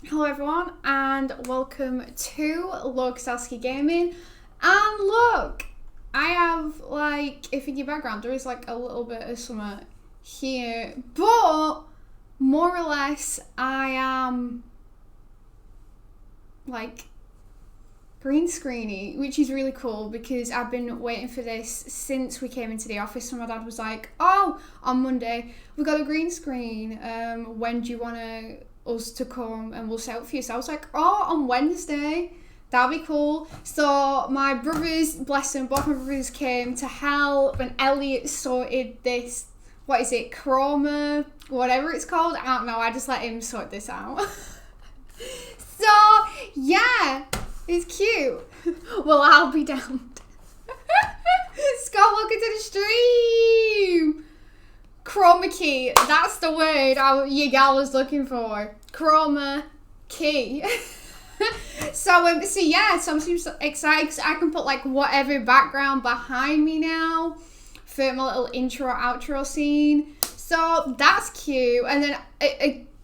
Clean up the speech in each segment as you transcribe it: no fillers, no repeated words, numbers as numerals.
Hello everyone and welcome to Logsowski Gaming. And look, I have if in your background there is a little bit of something here, but more or less I am green screeny, which is really cool because I've been waiting for this since we came into the office. And my dad was like, "Oh, on Monday we got a green screen. When do you want us to come and we'll set up for you?" So I was like, "Oh, on Wednesday, that'll be cool." So my brothers, bless them, both my brothers came to help, and Elliot sorted this. What is it? Chroma, whatever it's called. I don't know. I just let him sort this out. So yeah. It's cute. Well, I'll be damned. Scott, welcome to the stream. Chroma key. That's the word your gal was looking for. Chroma key. So I'm super excited because I can put whatever background behind me now for my little intro outro scene. So that's cute. And then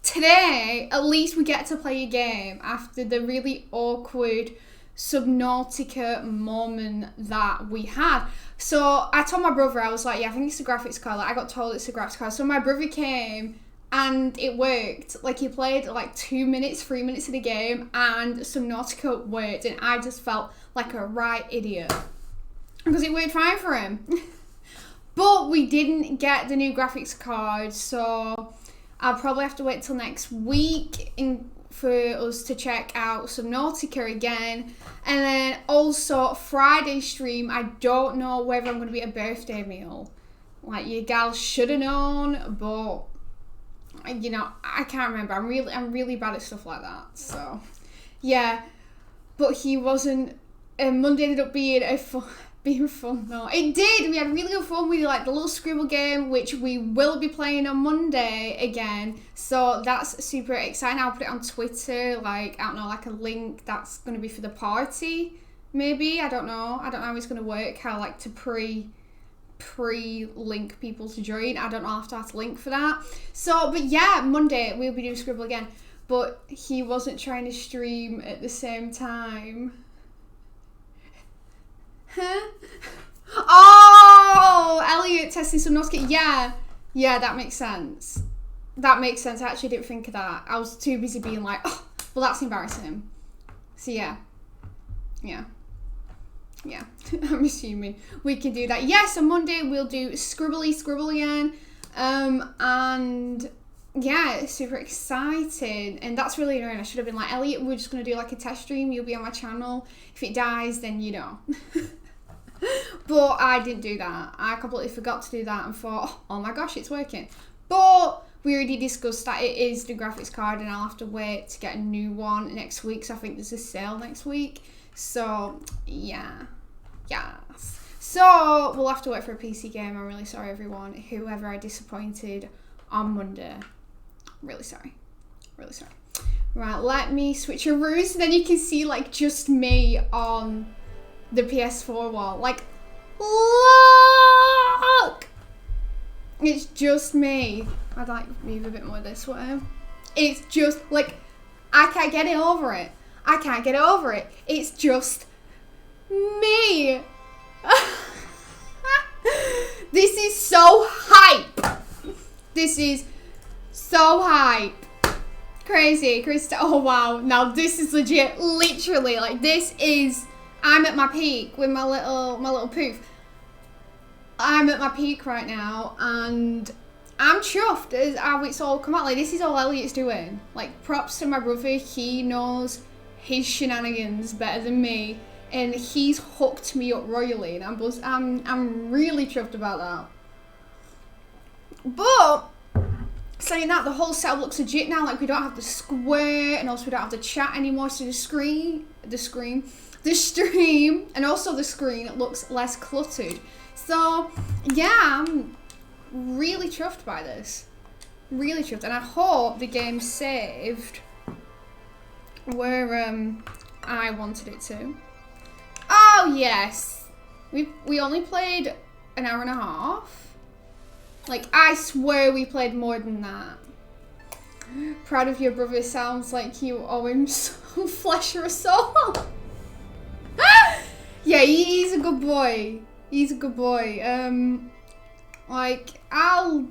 today, at least we get to play a game after the really awkward Subnautica moment that we had. So I told my brother, I was like, yeah, I think it's a graphics card. I got told it's a graphics card. So my brother came and it worked. He played 2 minutes, 3 minutes of the game and Subnautica worked. And I just felt like a right idiot because it worked fine for him. But we didn't get the new graphics card, so I'll probably have to wait till next week for us to check out Subnautica again. And then also Friday stream, I don't know whether I'm going to be at a birthday meal. Your gal should have known, but I can't remember. I'm really bad at stuff like that. So yeah, but he wasn't. Monday ended up being fun though. It did. We had really good fun with the little scribble game, which we will be playing on Monday again. So that's super exciting. I'll put it on Twitter, I don't know, a link that's going to be for the party. Maybe, I don't know how it's going to work. How to pre-link people to join. I don't know. I'll have to link for that. So, but yeah, Monday we'll be doing scribble again. But he wasn't trying to stream at the same time. Huh? Oh, Elliot testing Subnautica. Yeah, that makes sense. I actually didn't think of that. I was too busy being oh, well, that's embarrassing. So yeah. I'm assuming we can do that. Yes, on Monday we'll do scribble again. And yeah, super excited. And that's really annoying. I should have been Elliot, we're just going to do a test stream. You'll be on my channel. If it dies, then you know. But I didn't do that. I completely forgot to do that and thought, oh my gosh, it's working. But we already discussed that it is the graphics card and I'll have to wait to get a new one next week. So I think there's a sale next week. So yeah. Yes. So we'll have to wait for a PC game. I'm really sorry, everyone. Whoever I disappointed on Monday. Really sorry. Right, let me switch your rooms so then you can see just me on the PS4 wall. Look! It's just me. I'd move a bit more this way. It's just I can't get over it. It's just me. This is so hype. Crazy. Oh wow. Now this is legit. Literally, this is. I'm at my peak with my little poof. I'm at my peak right now, and I'm chuffed as how it's all come out. This is all Elliot's doing. Props to my brother. He knows his shenanigans better than me, and he's hooked me up royally, and I'm really chuffed about that. But saying that, the whole setup looks legit now. We don't have the square, and also we don't have the chat anymore. So the stream, and also the screen, it looks less cluttered. So yeah, I'm really chuffed by this. Really chuffed, and I hope the game's saved where I wanted it to. Oh yes, we only played an hour and a half. Like, I swear we played more than that. proud of your brother. Sounds like you owe him some flesh or a soul. Yeah, he's a good boy. He's a good boy. Like, I'll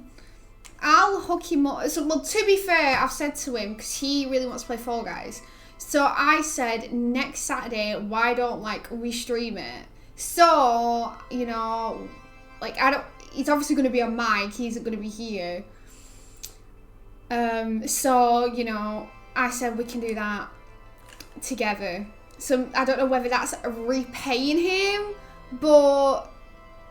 hook him up. So, well, to be fair, I've said to him, because he really wants to play Fall Guys. So I said, next Saturday, why don't, like, we stream it? So, you know, like, it's obviously going to be on mic. He isn't going to be here. So, you know, I said we can do that together. So I don't know whether that's repaying him, but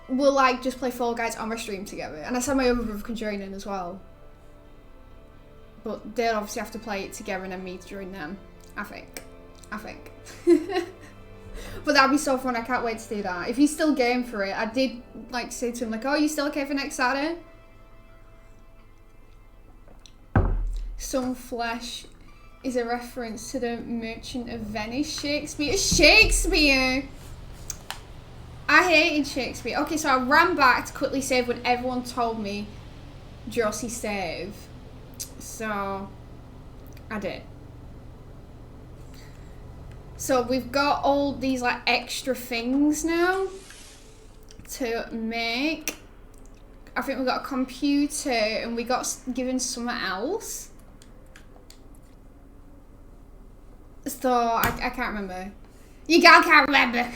we'll like just play Fall Guys on my stream together. And I said my other brother can join in as well. But they'll obviously have to play it together and then me to join them. I think. But that'd be so fun. I can't wait to do that. If he's still game for it, I did like say to him like, oh, you still okay for next Saturday? Some flesh is a reference to the Merchant of Venice Shakespeare. Shakespeare! I hated Shakespeare. Okay, so I ran back to quickly save when everyone told me Josie save. So I did. So we've got all these like extra things now to make. I think we got a computer and we got given something else. So I can't remember. Can't remember.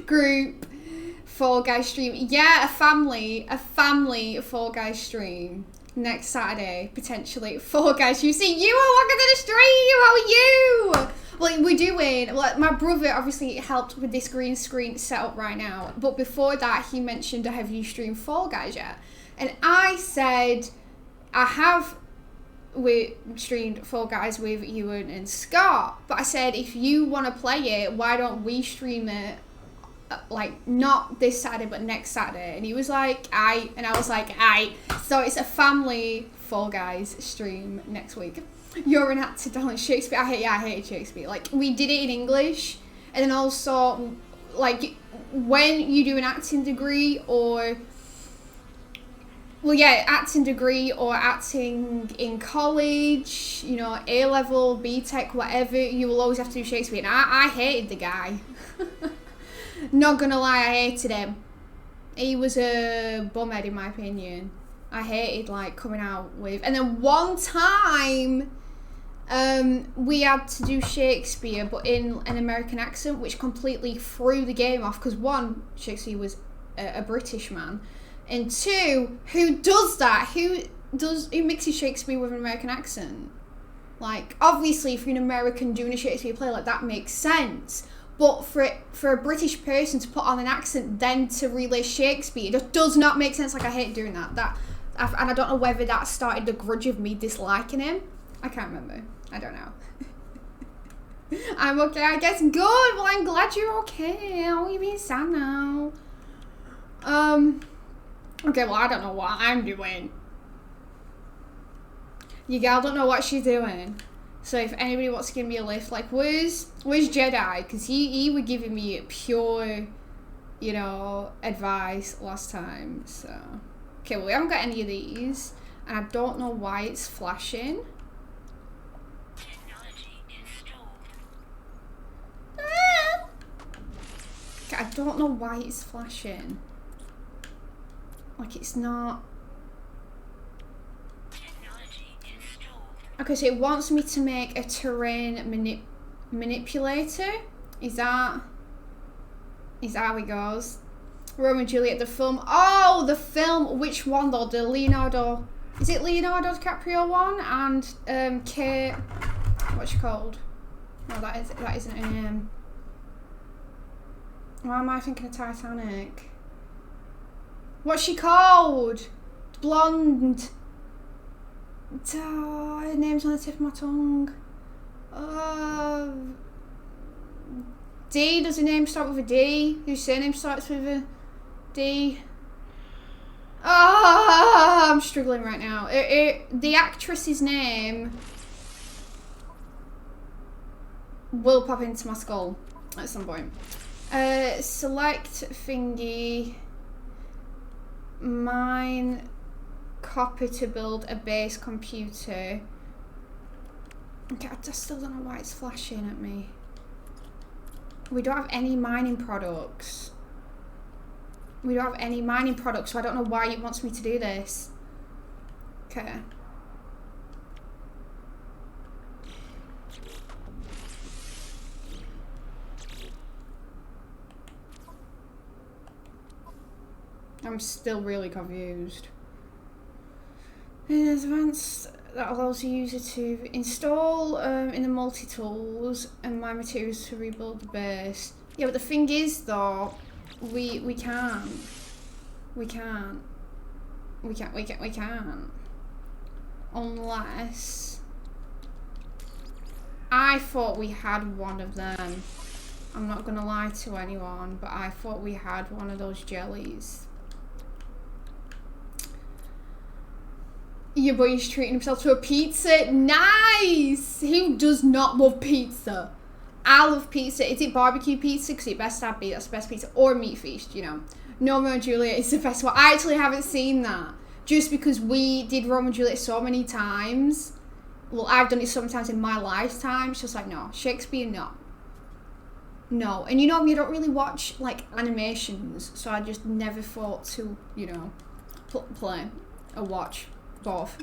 Group Fall Guys stream. Yeah, a family Fall Guys stream next Saturday potentially. Fall Guys. You see, you are welcome to the stream. How are you? Well, we're doing. Well, my brother obviously helped with this green screen setup right now. But before that, he mentioned, "Have you streamed Fall Guys yet?" And I said, "I have." We streamed Fall Guys with Ewan and Scott, but I said if you want to play it, why don't we stream it like not this Saturday but next Saturday? And he was like, aye, and I was like, aye. So it's a family Fall Guys stream next week. You're an actor, darling. Shakespeare. I hated Shakespeare. Like, we did it in English, and then also like when you do an acting degree or acting degree or acting in college, you know, A-level, B-Tech, whatever, you will always have to do Shakespeare. And I hated the guy. Not gonna lie, I hated him. He was a bumhead in my opinion. I hated like coming out with. And then one time, we had to do Shakespeare, but in an American accent, which completely threw the game off. Because one, Shakespeare was a British man. And two, who does that? Who mixes Shakespeare with an American accent? Like, obviously, if you're an American doing a Shakespeare play, like, that makes sense. But for a British person to put on an accent, then to relay Shakespeare, it does not make sense. Like, I hate doing that. And I don't know whether that started the grudge of me disliking him. I can't remember. I don't know. I'm okay, I guess. Good. Well, I'm glad you're okay. Oh, you're being sad now. Okay, well, I don't know what I'm doing. Your gal don't know what she's doing. So if anybody wants to give me a lift, like, where's Jedi? Because he was giving me pure, you know, advice last time. So, okay, well, we haven't got any of these. And I don't know why it's flashing. Okay, I don't know why it's flashing. Like, it's not. Okay, so it wants me to make a terrain manipulator. Is that how it goes? Romeo and Juliet, the film. Oh, the film. Which one though? The Leonardo. Is it Leonardo DiCaprio one? And Kate. What's she called? No, that isn't her name. Why am I thinking of Titanic? What's she called? Blonde. Her name's on the tip of my tongue. D. Does her name start with a D? Whose surname starts with a D? I'm struggling right now. The actress's name will pop into my skull at some point. Select thingy. Mine copper to build a base computer. Okay, I just still don't know why it's flashing at me. We don't have any mining products. We don't have any mining products, so I don't know why it wants me to do this. Okay. I'm still really confused. In advanced, that allows the user to install in the multi-tools and mine materials to rebuild the base. Yeah, but the thing is though, we can't. Unless I thought we had one of them. I'm not gonna lie to anyone, but I thought we had one of those jellies. Your boy's treating himself to a pizza. Nice! Who does not love pizza? I love pizza. Is it barbecue pizza? Because it best have be. That's the best pizza. Or meat feast, you know. Romeo and Juliet is the best one. I actually haven't seen that. Just because we did Romeo and Juliet so many times. Well, I've done it sometimes in my lifetime. It's just like, no. Shakespeare, no. No. And you know me, I don't really watch, like, animations. So I just never thought to, you know, play or watch both.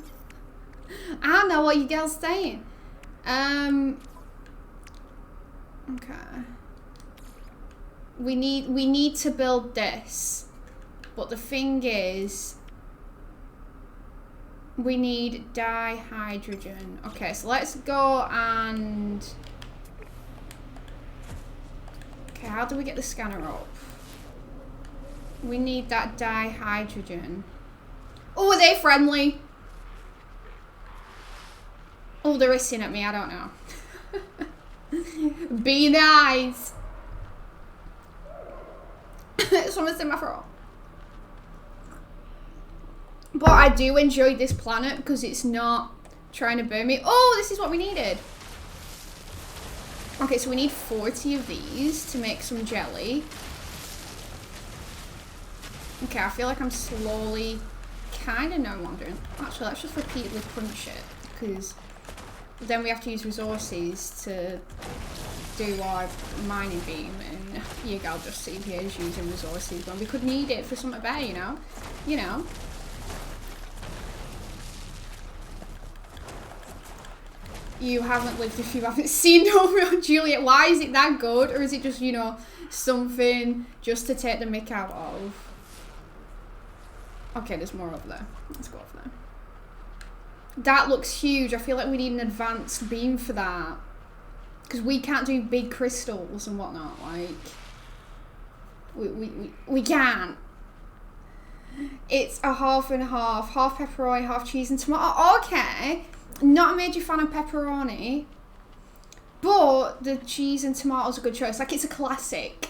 I don't know what you girls saying. Okay. We need to build this. But the thing is, we need dihydrogen. Okay, so let's go and... Okay, how do we get the scanner up? We need that dihydrogen. Oh, are they friendly? Oh, they're hissing at me, I don't know. Be nice. Someone's in my throat. But I do enjoy this planet because it's not trying to burn me. Oh, this is what we needed. Okay, so we need 40 of these to make some jelly. Okay, I feel like I'm slowly kind of know what I'm doing. Actually, let's just repeatedly punch it because then we have to use resources to do our mining beam, and you gal just see here is using resources when we could need it for something better, you know? You know. You haven't lived if you haven't seen Romeo and Juliet. Why is it that good? Or is it just, you know, something just to take the mick out of? Okay, there's more over there. Let's go over there. That looks huge. I feel like we need an advanced beam for that. Because we can't do big crystals and whatnot. Like, we can't. It's a half and half. Half pepperoni, half cheese and tomato. Okay. Not a major fan of pepperoni. But the cheese and tomatoes are a good choice. Like, it's a classic.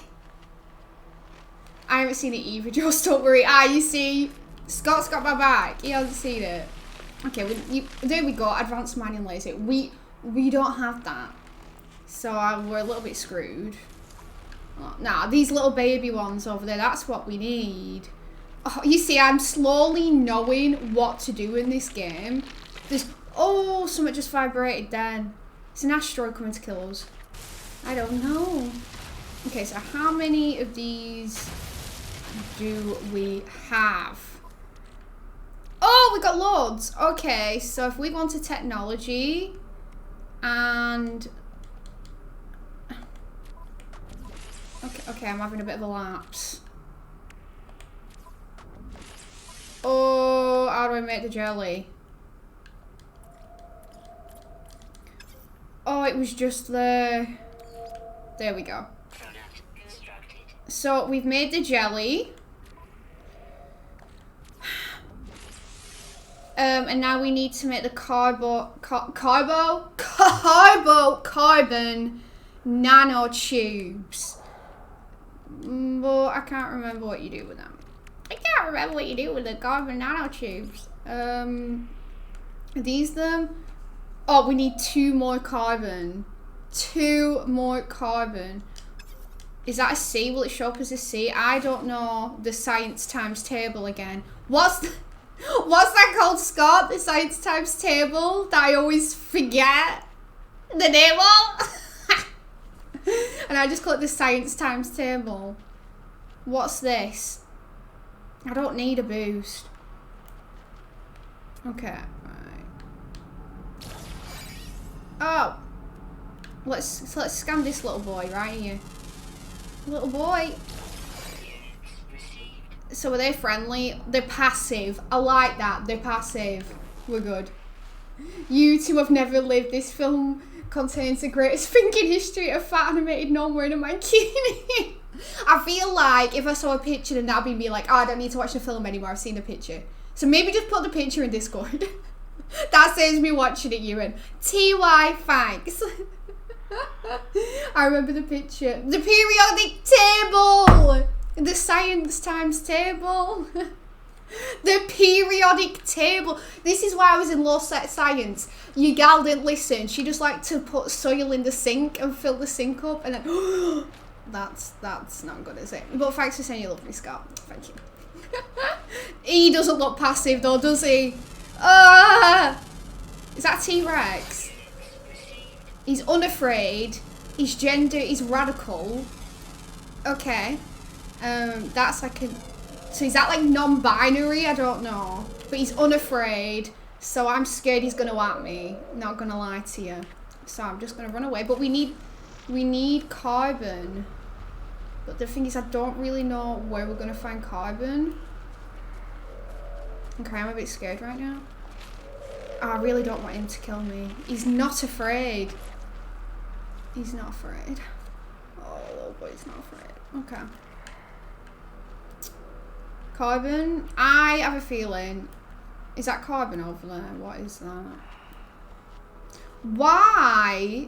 I haven't seen it either, Josh, don't worry. You see, Scott's got my back. He hasn't seen it. Okay, there we go. Advanced mining laser. We don't have that. So we're a little bit screwed. Nah, these little baby ones over there, that's what we need. Oh, you see, I'm slowly knowing what to do in this game. Oh, something just vibrated then. It's an asteroid coming to kill us. I don't know. Okay, so how many of these do we have? Oh, we got loads. Okay, so if we go on to technology and... Okay, I'm having a bit of a lapse. Oh, how do I make the jelly? Oh, it was just there. There we go. So we've made the jelly. And now we need to make the carbon nanotubes. But I can't remember what you do with them. I can't remember what you do with the carbon nanotubes. Are these them? Oh, we need 2 more carbon. 2 more carbon. Is that a C? Will it show up as a C? I don't know the science times table again. What's that called, Scott? The science times table that I always forget? The table! And I just call it the science times table. What's this? I don't need a boost. Okay, right. Oh! Let's scan this little boy right here. Little boy. So are they friendly? They're passive. I like that. They're passive. We're good. You two have never lived. This film contains the greatest thing in history, a fat animated gnome wearing a bikini. I feel like if I saw a picture then that'd be me like, oh, I don't need to watch the film anymore, I've seen the picture. So maybe just put the picture in Discord. That saves me watching it, Ewan. TY, thanks. I remember the picture. The periodic table! The science times table. The periodic table. This is why I was in low set science. Your gal didn't listen. She just liked to put soil in the sink and fill the sink up and then that's not good, is it? But thanks for saying you love me, Scott. Thank you. He doesn't look passive though, does he? Is that T-Rex? He's unafraid. He's gender, he's radical. Okay. That's like a... So is that like non-binary? I don't know. But he's unafraid. So I'm scared he's gonna at me. Not gonna lie to you. So I'm just gonna run away. But we need carbon. But the thing is I don't really know where we're gonna find carbon. Okay, I'm a bit scared right now. I really don't want him to kill me. He's not afraid. He's not afraid. Oh, little boy's not afraid. Okay. Carbon. I have a feeling. Is that carbon over there? What is that? Why?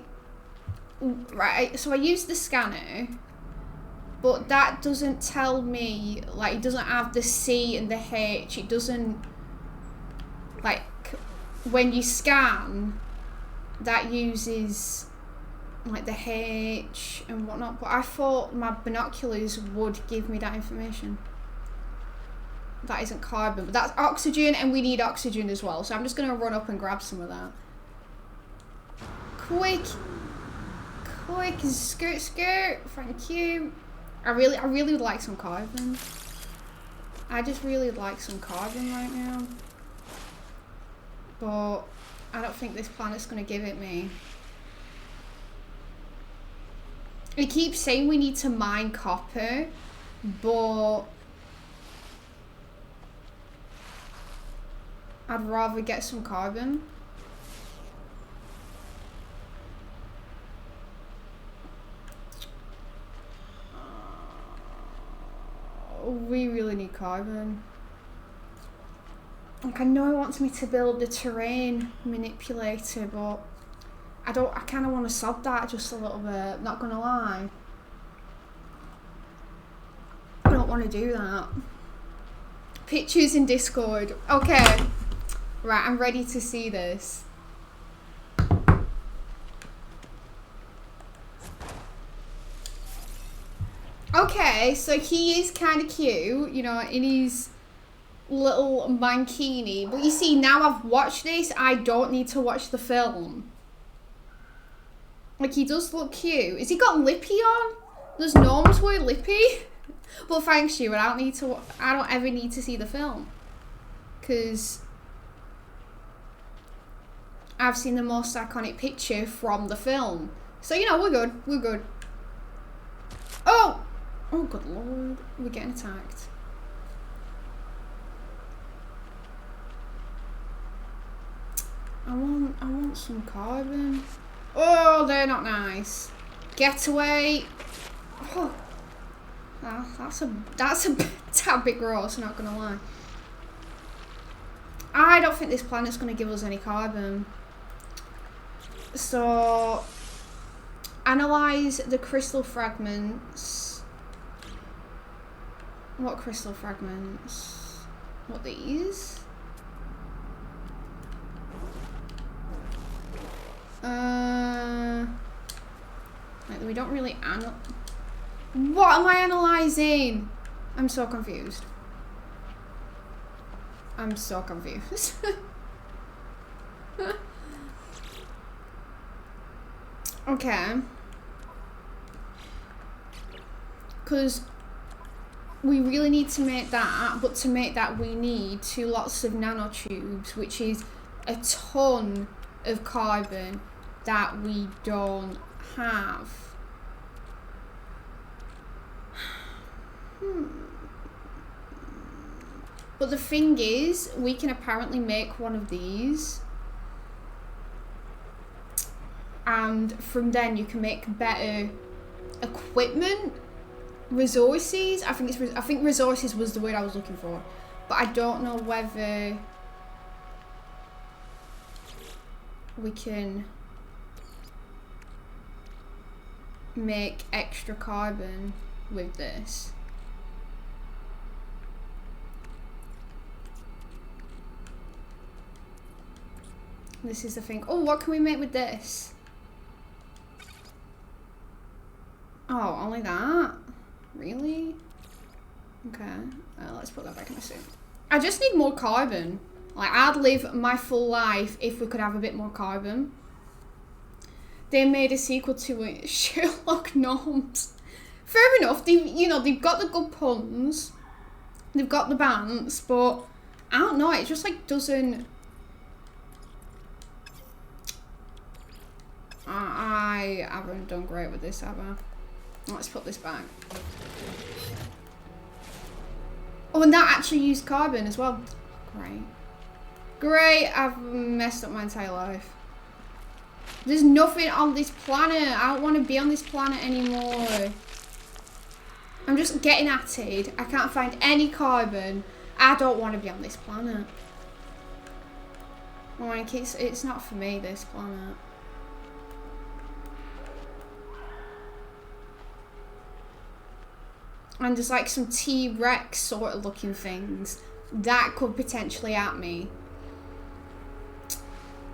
Right, so I used the scanner, but that doesn't tell me, like, it doesn't have the C and the H. It doesn't, like, when you scan, that uses, like, the H and whatnot. But I thought my binoculars would give me that information. That isn't carbon, but that's oxygen, and we need oxygen as well. So I'm just going to run up and grab some of that. Quick, skirt, thank you. I really would like some carbon. I just really would like some carbon right now. But I don't think this planet's going to give it me. It keeps saying we need to mine copper, but I'd rather get some carbon. We really need carbon. Like, I know it wants me to build the terrain manipulator, but I kind of want to sod that just a little bit, not gonna lie. I don't want to do that. Pictures in Discord. Okay. Right, I'm ready to see this. Okay, so he is kind of cute, you know, in his little mankini. But you see, now I've watched this, I don't need to watch the film. Like, he does look cute. Has he got lippy on? Does gnomes wear lippy? But thanks you, I don't ever need to see the film. Because I've seen the most iconic picture from the film. So, you know, we're good. Oh! Oh, good lord. We're getting attacked. I want some carbon. Oh, they're not nice. Get away. Oh. That's a tad bit gross, not gonna lie. I don't think this planet's gonna give us any carbon. So, analyze the crystal fragments. What crystal fragments? What, these? Like, we don't really What am I analysing? I'm so confused. I'm so confused. Okay. Because we really need to make that, but to make that we need 2 lots of nanotubes, which is a ton of carbon that we don't have. But the thing is, we can apparently make one of these, and from then you can make better equipment, resources. I think resources was the word I was looking for, but I don't know whether we can make extra carbon with this. This is the thing. Oh, what can we make with this? Oh, only that? Really? Okay, let's put that back in the suit. I just need more carbon. Like, I'd live my full life if we could have a bit more carbon. They made a sequel to it, Sherlock Gnomes. Fair enough, they've got the good puns. They've got the bants, but I don't know, it just like doesn't... I haven't done great with this, have I? Let's put this back. Oh, and that actually used carbon as well. Great. Great, I've messed up my entire life. There's nothing on this planet. I don't want to be on this planet anymore. I'm just getting at it. I can't find any carbon. I don't want to be on this planet. Like, it's not for me, this planet. And there's like some T-Rex sort of looking things that could potentially at me.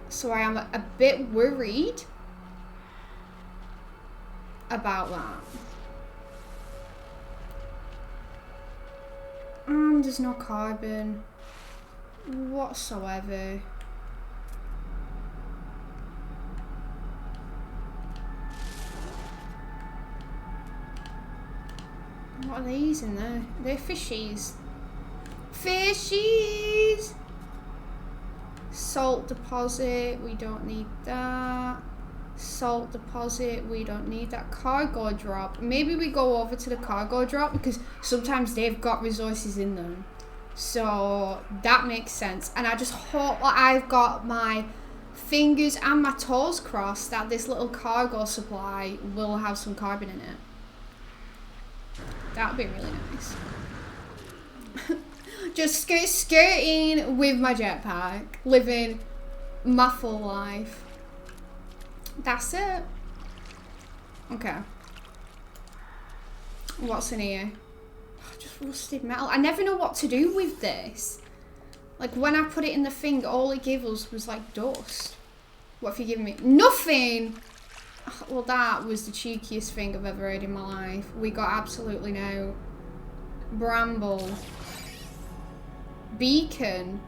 So I am a bit worried about that. And there's no carbon whatsoever. What are these in there? They're fishies. Fishies! Salt deposit, we don't need that. Salt deposit, we don't need that. Cargo drop. Maybe we go over to the cargo drop because sometimes they've got resources in them. So that makes sense. And I just hope that I've got my fingers and my toes crossed that this little cargo supply will have some carbon in it. That would be really nice. Just skirting with my jetpack, living my full life. That's it. Okay. What's in here? Oh, just rusted metal. I never know what to do with this. Like, when I put it in the thing, all it gave us was like dust. What have you given me? Nothing! Well, that was the cheekiest thing I've ever heard in my life. We got absolutely no bramble. Beacon.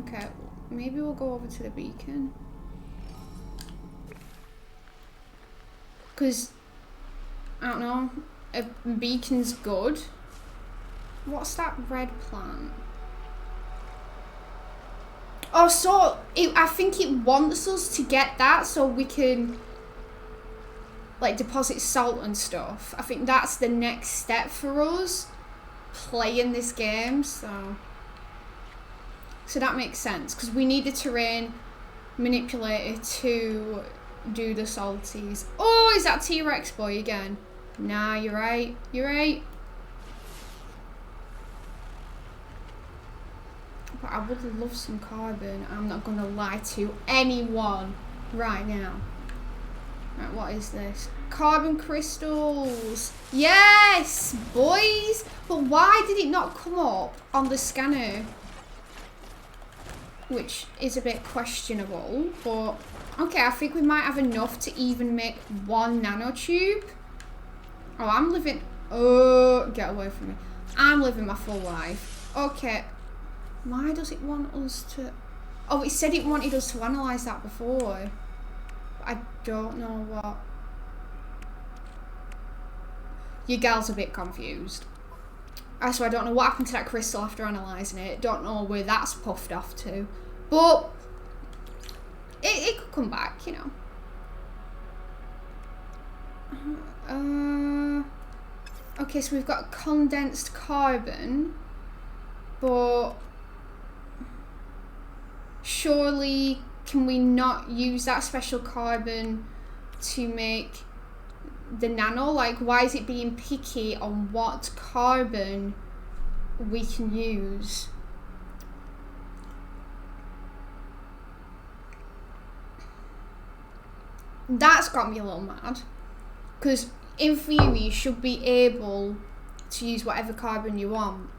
Okay, maybe we'll go over to the beacon. Because, I don't know, a beacon's good. What's that red plant? Oh, so I think it wants us to get that so we can like deposit salt and stuff. I think that's the next step for us playing this game. So that makes sense because we need the terrain manipulator to do the salties. Oh, is that T-Rex boy again? Nah, you're right. You're right. But I would love some carbon. I'm not going to lie to anyone right now. Right, what is this? Carbon crystals. Yes, boys. But why did it not come up on the scanner? Which is a bit questionable. But, okay, I think we might have enough to even make 1 nanotube. Oh, I'm living... Oh, get away from me. I'm living my full life. Okay. Why does it want us to... Oh, it said it wanted us to analyse that before. I don't know what. Your gal's a bit confused. So I don't know what happened to that crystal after analysing it. Don't know where that's puffed off to. But it could come back, you know. Okay, so we've got condensed carbon, but surely can we not use that special carbon to make the nano? Like, why is it being picky on what carbon we can use? That's got me a little mad, because in theory you should be able to use whatever carbon you want.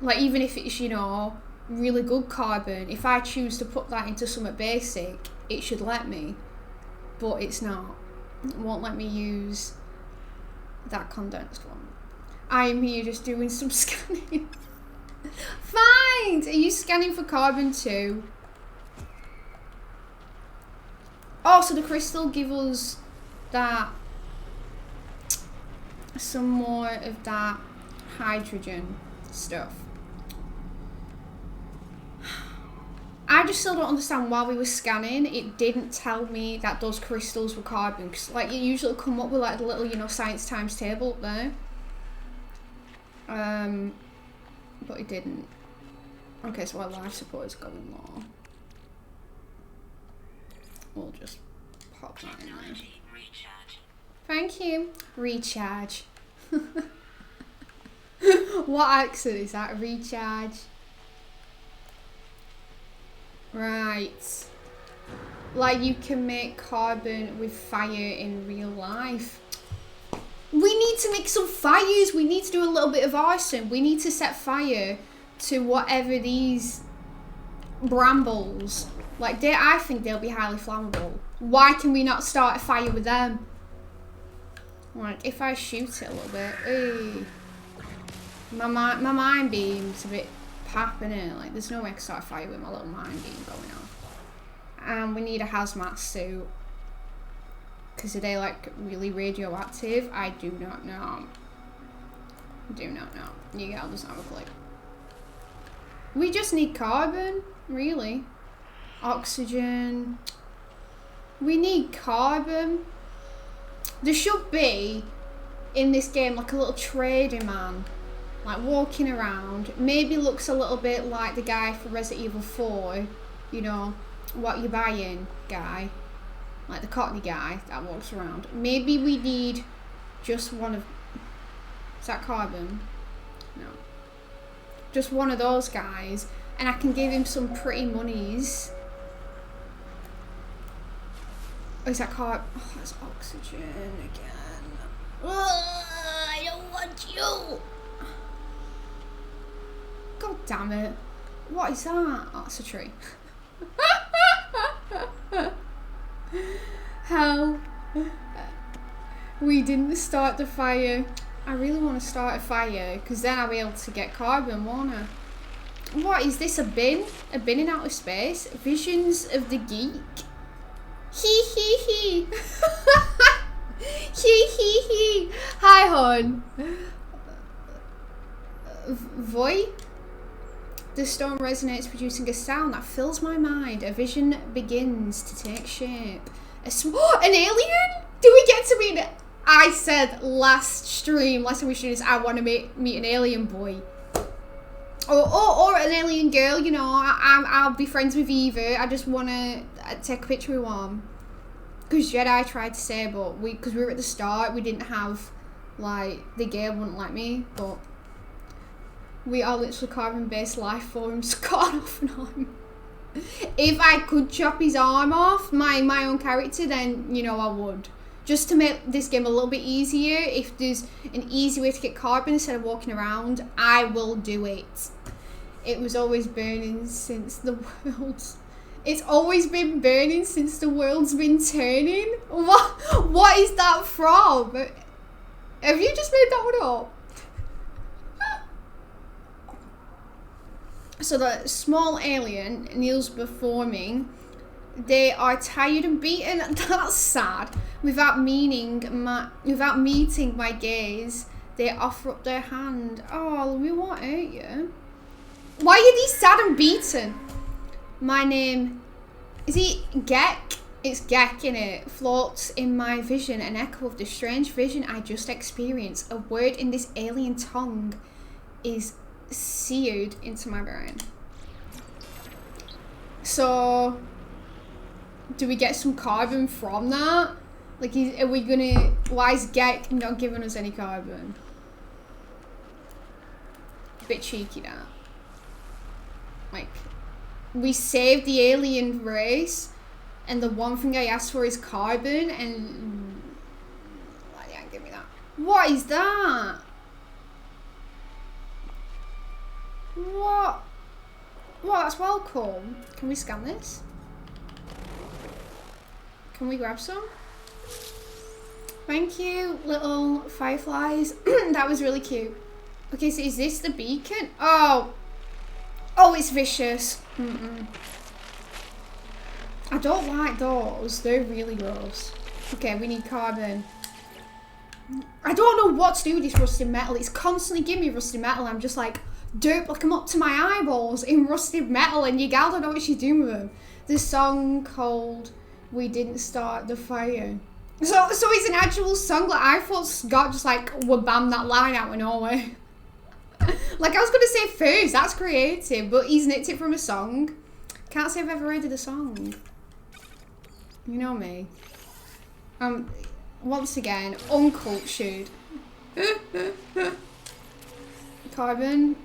Like, even if it's, you know, really good carbon, if I choose to put that into something basic, it should let me, but it's not. It won't let me use that condensed one. I am here just doing some scanning. Fine! Are you scanning for carbon too? Oh, so the crystal give us that, some more of that hydrogen stuff. I just still don't understand why we were scanning. It didn't tell me that those crystals were carbon, because like it usually come up with like the little, you know, science times table up there. But it didn't. Okay, so our life support is going low. We'll just pop that in there. Thank you. Recharge. What accent is that? Recharge. Right. Like, you can make carbon with fire in real life. We need to make some fires. We need to do a little bit of arson. We need to set fire to whatever these brambles. Like, I think they'll be highly flammable. Why can we not start a fire with them? Like, if I shoot it a little bit. Hey. My mind beam's a bit popping in. Like, there's no way I can start a fire with my little mind beam going off. And we need a hazmat suit. Because are they, like, really radioactive? I do not know. Do not know. You girl doesn't have a clue. We just need carbon, really. Oxygen. We need carbon. There should be, in this game, like a little trading man. Like, walking around. Maybe looks a little bit like the guy for Resident Evil 4. You know, what you buying guy. Like the Cockney guy that walks around. Maybe we need just one of... Is that carbon? No. Just one of those guys. And I can give him some pretty monies. Oh, is that carbon? Oh, that's oxygen again. Oh, I don't want you. God damn it. What is that? Oh, it's a tree. Hell. We didn't start the fire. I really want to start a fire, because then I'll be able to get carbon, won't I? What is this, a bin? A bin in outer space? Visions of the Geek? Hee hee hee. Hee hee hee. Hi, hon. Voy? The stone resonates, producing a sound that fills my mind. A vision begins to take shape. An alien? Do we get to meet? I said last time we should do this, I want to meet an alien boy. Or an alien girl, you know. I'll be friends with either. I just want to take a picture with one. Because Jedi tried to say, but because we were at the start, we didn't have, like, the game wouldn't let me, but we are literally carbon-based life forms cut off an arm. If I could chop his arm off, my own character, then, you know, I would. Just to make this game a little bit easier, if there's an easy way to get carbon instead of walking around, I will do it. It was always burning since the world... It's always been burning since the world's been turning? What is that from? Have you just made that one up? So the small alien kneels before me. They are tired and beaten. That's sad. Without meeting my gaze, they offer up their hand. Oh, we won't hurt you. Why are these sad and beaten? My name, is he Gek? It's Gek, innit? Floats in my vision, an echo of the strange vision I just experienced. A word in this alien tongue is seared into my brain. So, do we get some carbon from that? Like, are we gonna... Why is Gek not giving us any carbon? Bit cheeky, that. Like, we saved the alien race, and the one thing I asked for is carbon, and... Why didn't give me that? What is that? What? Well, that's welcome. Can we scan this? Can we grab some? Thank you, little fireflies. That was really cute. Okay, so is this the beacon? Oh. Oh, it's vicious. I don't like those. They're really gross. Okay, we need carbon. I don't know what to do with this rusted metal. It's constantly giving me rusted metal. I'm just like, dope, like I'm up to my eyeballs in rusted metal, and your gal don't know what she's doing with them. The song called We Didn't Start the Fire. So it's an actual song. Like, I thought Scott just like would bam that line out of nowhere. Like, I was gonna say first, that's creative, but he's nicked it from a song. Can't say I've ever heard of the song. You know me. Once again, uncultured. Carbon.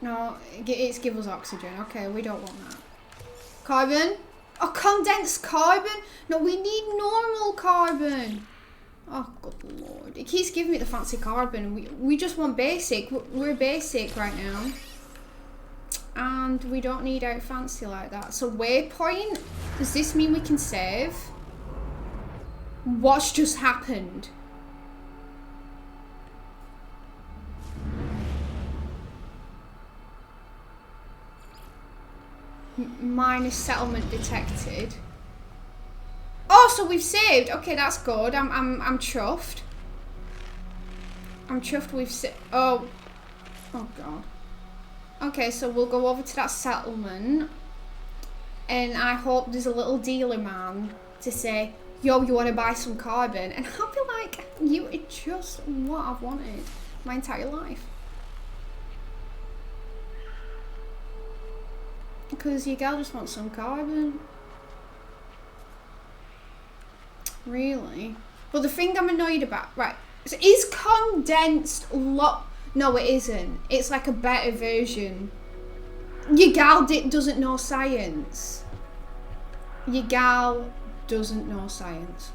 No, it's give us oxygen. Okay, we don't want that. Carbon. Oh, condensed carbon. No, we need normal carbon. Oh, good lord. It keeps giving me the fancy carbon. We just want basic. We're basic right now. And we don't need out fancy like that. So waypoint. Does this mean we can save? What's just happened? Minus settlement detected. Oh, so we've saved. Okay, that's good. I'm chuffed. I'm chuffed we've saved. Oh god. Okay, so we'll go over to that settlement, and I hope there's a little dealer man to say, yo, you want to buy some carbon? And I'll be like, you are just what I've wanted my entire life. Because your gal just wants some carbon. Really? But the thing I'm annoyed about, right, so is condensed no, it isn't. It's like a better version. Your gal doesn't know science. Your gal doesn't know science.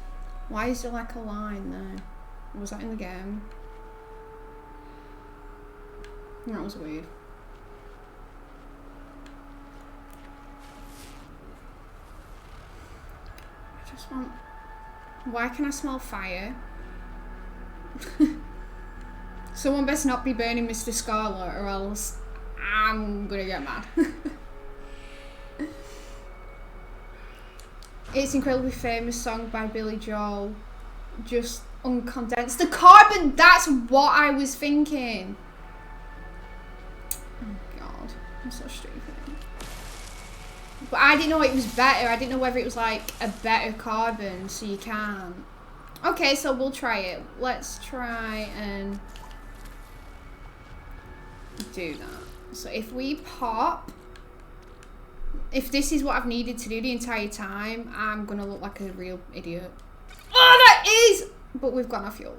Why is there like a line there? Was that in the game? That was weird. I just want... Why can I smell fire? Someone best not be burning Mr. Scarlet, or else I'm gonna get mad. It's incredibly famous song by Billy Joel. Just uncondensed. The carbon, that's what I was thinking. Oh god, I'm so stupid. But I didn't know it was better. I didn't know whether it was like a better carbon, so you can. Okay, so we'll try it. Let's try and do that. So if we pop, if this is what I've needed to do the entire time, I'm gonna look like a real idiot. Oh, that is! But we've got no fuel.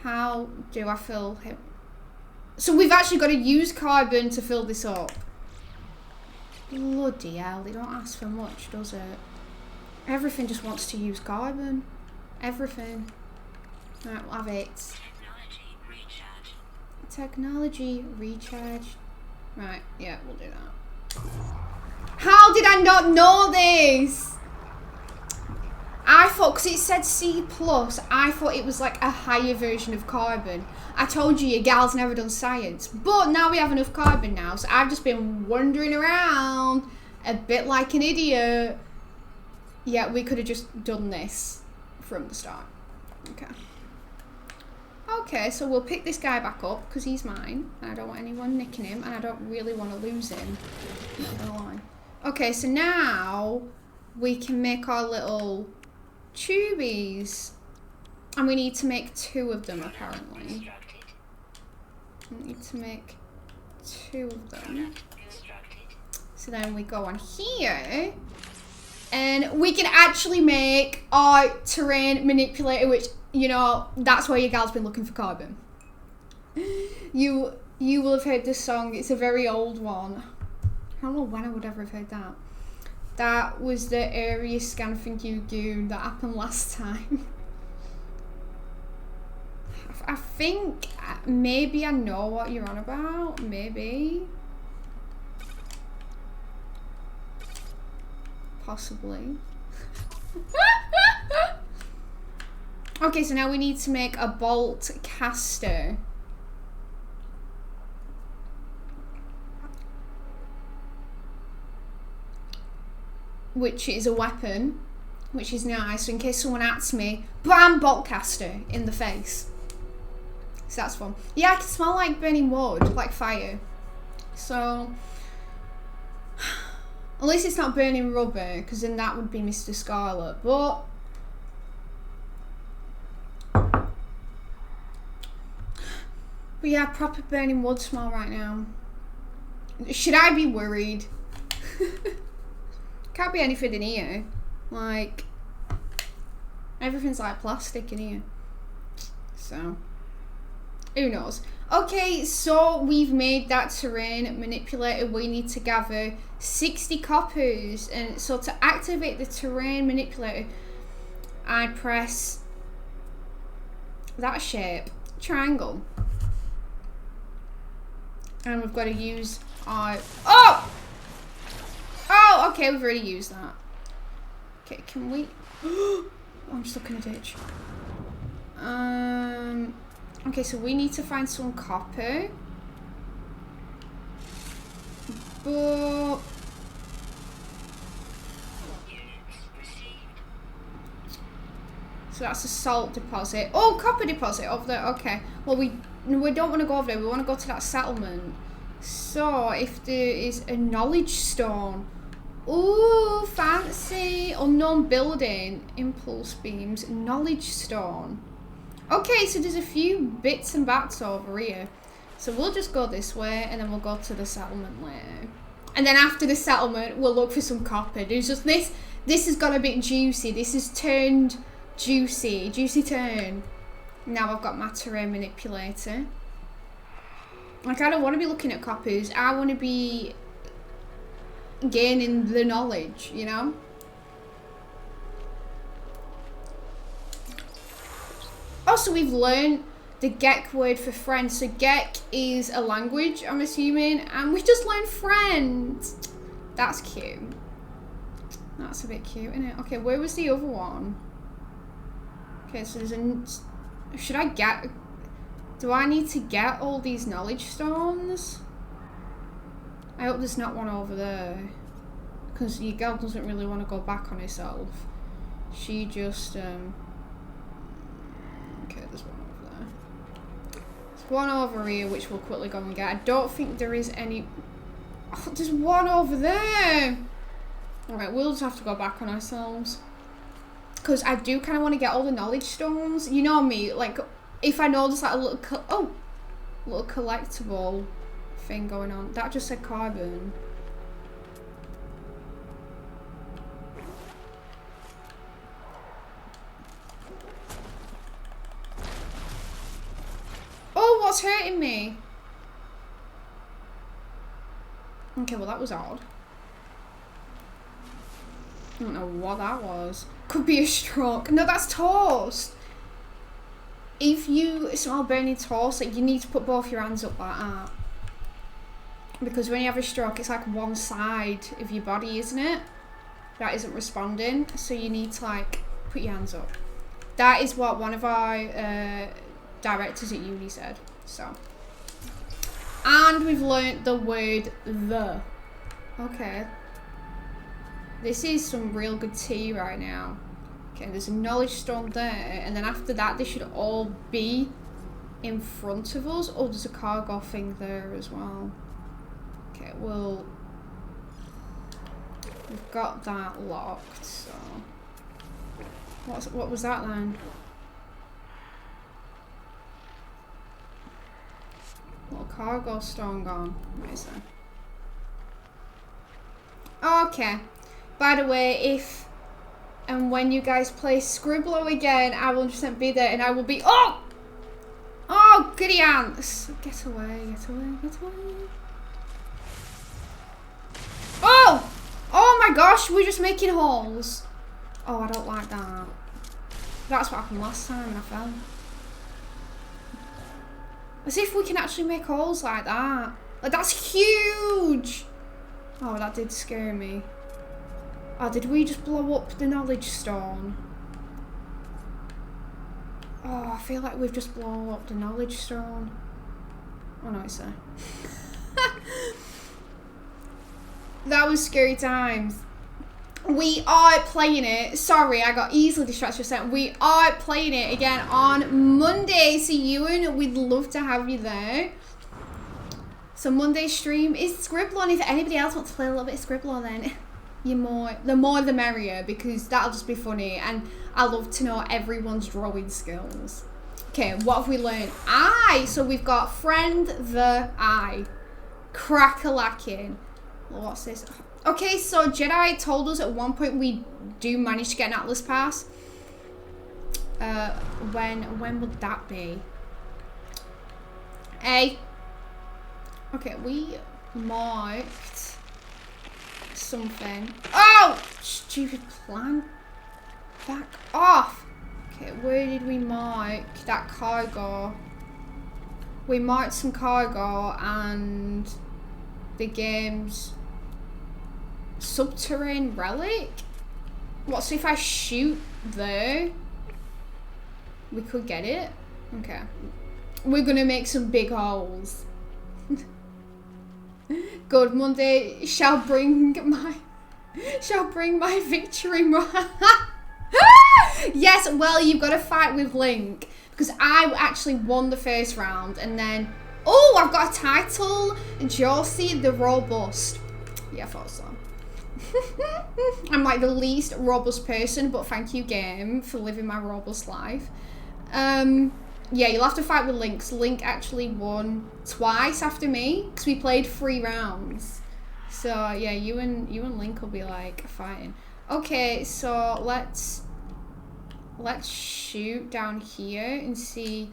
How do I fill him? So we've actually got to use carbon to fill this up. Bloody hell, they don't ask for much, does it? Everything just wants to use carbon. Everything. Right, we'll have it. Technology recharge. Right, yeah, we'll do that. How did I not know this? I thought, because it said C+, I thought it was like a higher version of carbon. I told you, your gal's never done science. But now we have enough carbon now, so I've just been wandering around a bit like an idiot. Yeah, we could have just done this from the start. Okay. Okay, so we'll pick this guy back up, because he's mine. And I don't want anyone nicking him, and I don't really want to lose him. Not gonna lie. Okay, so now we can make our little tubies. And we need to make 2 of them, apparently. We need to make 2 of them. So then we go on here. And we can actually make our terrain manipulator, which, you know, that's why your gal's been looking for carbon. You will have heard this song. It's a very old one. I don't know when I would ever have heard that. That was the area scan for Goo that happened last time. I think maybe I know what you're on about. Maybe. Possibly. Okay, so now we need to make a bolt caster. Which is a weapon, which is nice. So in case someone asks me, bam, bolt caster in the face. So that's fun. Yeah, I can smell like burning wood, like fire. So, at least it's not burning rubber, because then that would be Mr. Scarlet. But yeah, proper burning wood smell right now. Should I be worried? Can't be anything in here. Like, everything's like plastic in here. So, who knows? Okay, so we've made that terrain manipulator. We need to gather 60 coppers. And so to activate the terrain manipulator, I press that shape, triangle. And we've got to use our... Oh! Oh, okay, we've already used that. Okay, can we... Oh, I'm stuck in a ditch. Okay, so we need to find some copper. But... So that's a salt deposit. Oh, copper deposit over there. Okay. Well, we don't want to go over there. We want to go to that settlement. So, if there is a knowledge stone. Ooh, fancy. Unknown building. Impulse beams. Knowledge stone. Okay, so there's a few bits and bats over here. So we'll just go this way, and then we'll go to the settlement later. And then after the settlement, we'll look for some copper. There's just this. This has got a bit juicy. This has turned juicy. Juicy turn. Now I've got my terrain manipulator. Like, I don't want to be looking at coppers. I want to be gaining the knowledge, you know? Oh, so we've learned the Gek word for friend. So Gek is a language, I'm assuming. And we just learned friend. That's cute. That's a bit cute, isn't it? Okay, where was the other one? Okay, so there's a... Should I get... Do I need to get all these knowledge stones? I hope there's not one over there. Because your girl doesn't really want to go back on herself. She just... Okay, there's one over there. There's one over here, which we'll quickly go and get. I don't think there is any... Oh, there's one over there! Alright, we'll just have to go back on ourselves. Because I do kind of want to get all the knowledge stones. You know me, like... If I know there's like a little, little collectible thing going on. That just said carbon. Oh, what's hurting me? Okay, well that was odd. I don't know what that was. Could be a stroke. No, that's toast. If you smell burning toast, like, you need to put both your hands up like that. Because when you have a stroke, it's like one side of your body, isn't it? That isn't responding. So you need to, like, put your hands up. That is what one of our directors at uni said. So, and we've learnt the word the. Okay. This is some real good tea right now. Okay, there's a knowledge stone there, and then after that, they should all be in front of us. Oh, there's a cargo thing there as well. Okay, well, we've got that locked, so. What was that then? Little cargo stone gone. What is that? Okay. By the way, if and when you guys play Scribbler again, I will 100% be there, and I will be. Oh! Oh, goody ants! Get away, get away, get away. Oh! Oh my gosh, we're just making holes. Oh, I don't like that. That's what happened last time and I fell. As if we can actually make holes like that. Like, that's huge! Oh, that did scare me. Oh, did we just blow up the knowledge stone? Oh, I feel like we've just blown up the knowledge stone. Oh no, it's there. That was scary times. We are playing it. Sorry, I got easily distracted for a second. We are playing it again on Monday. So Ewan, we'd love to have you there. So Monday stream is Scribbler. If anybody else wants to play a little bit of Scribbler, then the more the merrier, because that'll just be funny, and I love to know everyone's drawing skills. Okay, what have we learned? So we've got friend the eye, crack-a-lacking. What's this? Okay, so Jedi told us at one point we do manage to get an Atlas pass. When would that be? Okay, we marked something. Oh! Stupid plan. Back off! Okay, where did we mark that cargo? We marked some cargo and the game's subterranean relic? What, so if I shoot there, we could get it? Okay. We're gonna make some big holes. Good, Monday shall bring my victory. Yes, well, you've got to fight with Link, because I actually won the first round, and then oh, I've got a title, Josie the Robust. Yeah, I thought so. I'm like the least robust person, but thank you, game, for living my robust life. Yeah, you'll have to fight with Link. Link actually won twice after me, because we played 3 rounds. So yeah, you and Link will be like fighting. Okay, so let's shoot down here and see.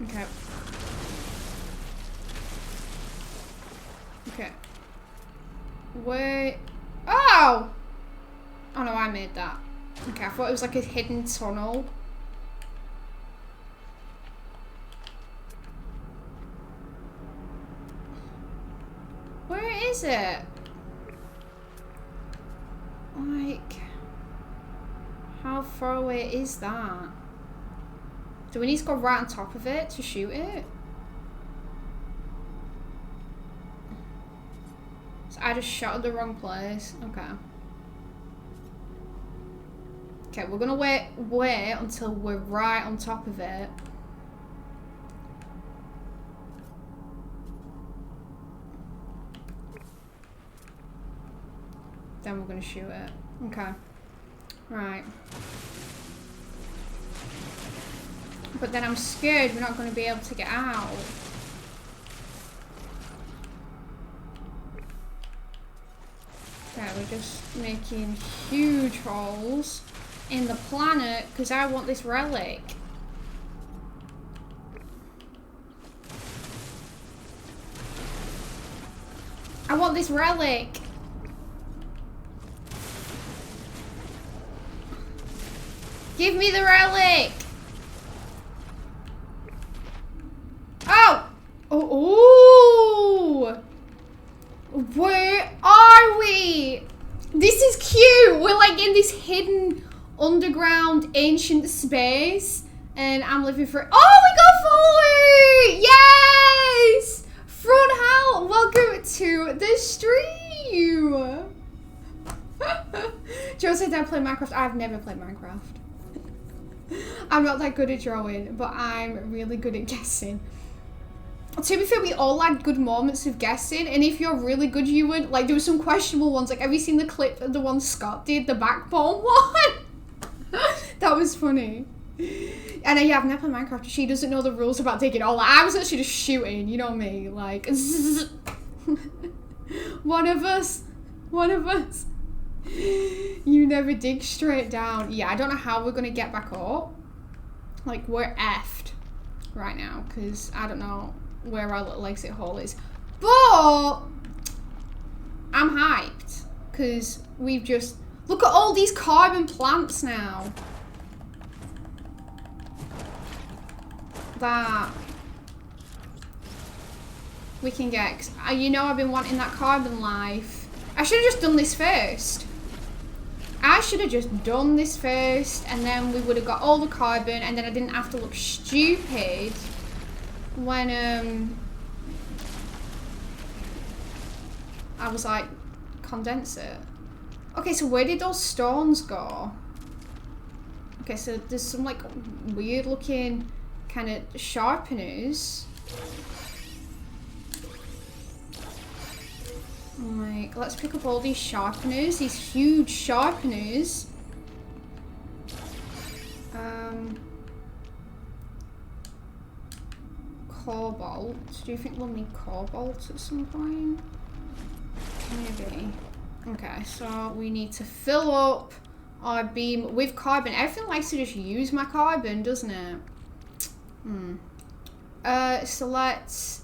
Okay. Okay. Wait. Oh! Oh no, I made that. Okay, I thought it was like a hidden tunnel. Where is it? Like, how far away is that? Do we need to go right on top of it to shoot it? So I just shot at the wrong place. Okay. Okay, we're gonna wait until we're right on top of it. Then we're gonna shoot it. Okay. Right. But then I'm scared we're not gonna be able to get out. Okay, we're just making huge holes in the planet because I want this relic. I want this relic. Give me the relic. Oh! Oh! Where is cute. We're like in this hidden underground ancient space. And I'm living for... Oh, we got Foley! Yes! Front Hal, welcome to the stream. Joe said I play Minecraft. I've never played Minecraft. I'm not that good at drawing, but I'm really good at guessing. To be fair, we all had good moments of guessing, and if you're really good, you would... Like, there were some questionable ones. Like, have you seen the clip of the one Scott did? The backbone one? That was funny. And yeah, I've never played Minecraft. She doesn't know the rules about taking all that. I was actually just shooting, you know me, like one of us. You never dig straight down. Yeah, I don't know how we're gonna get back up. Like, we're effed right now because I don't know where our little exit hole is. But I'm hyped because we've just look at all these carbon plants now. That we can get, 'cause, you know, I've been wanting that carbon life. I should have just done this first. And then we would have got all the carbon, and then I didn't have to look stupid when I was like, condense it. Okay, so where did those stones go? Okay, so there's some like weird looking kind of sharpeners. Like, let's pick up all these sharpeners, these huge sharpeners. Cobalt. Do you think we'll need cobalt at some point? Maybe. Okay, so we need to fill up our beam with carbon. Everything likes to just use my carbon, doesn't it? So let's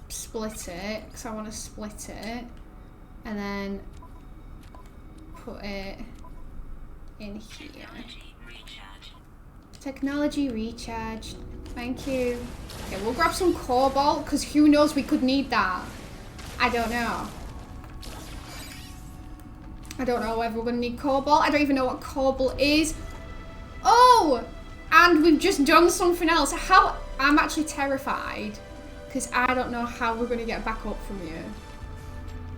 split it, because I want to split it, and then put it in here. Technology recharged. Thank you. Okay, we'll grab some cobalt, because who knows, we could need that. I don't know. I don't know whether we're going to need cobalt. I don't even know what cobalt is. Oh! And we've just done something else. I'm actually terrified because I don't know how we're going to get back up from here.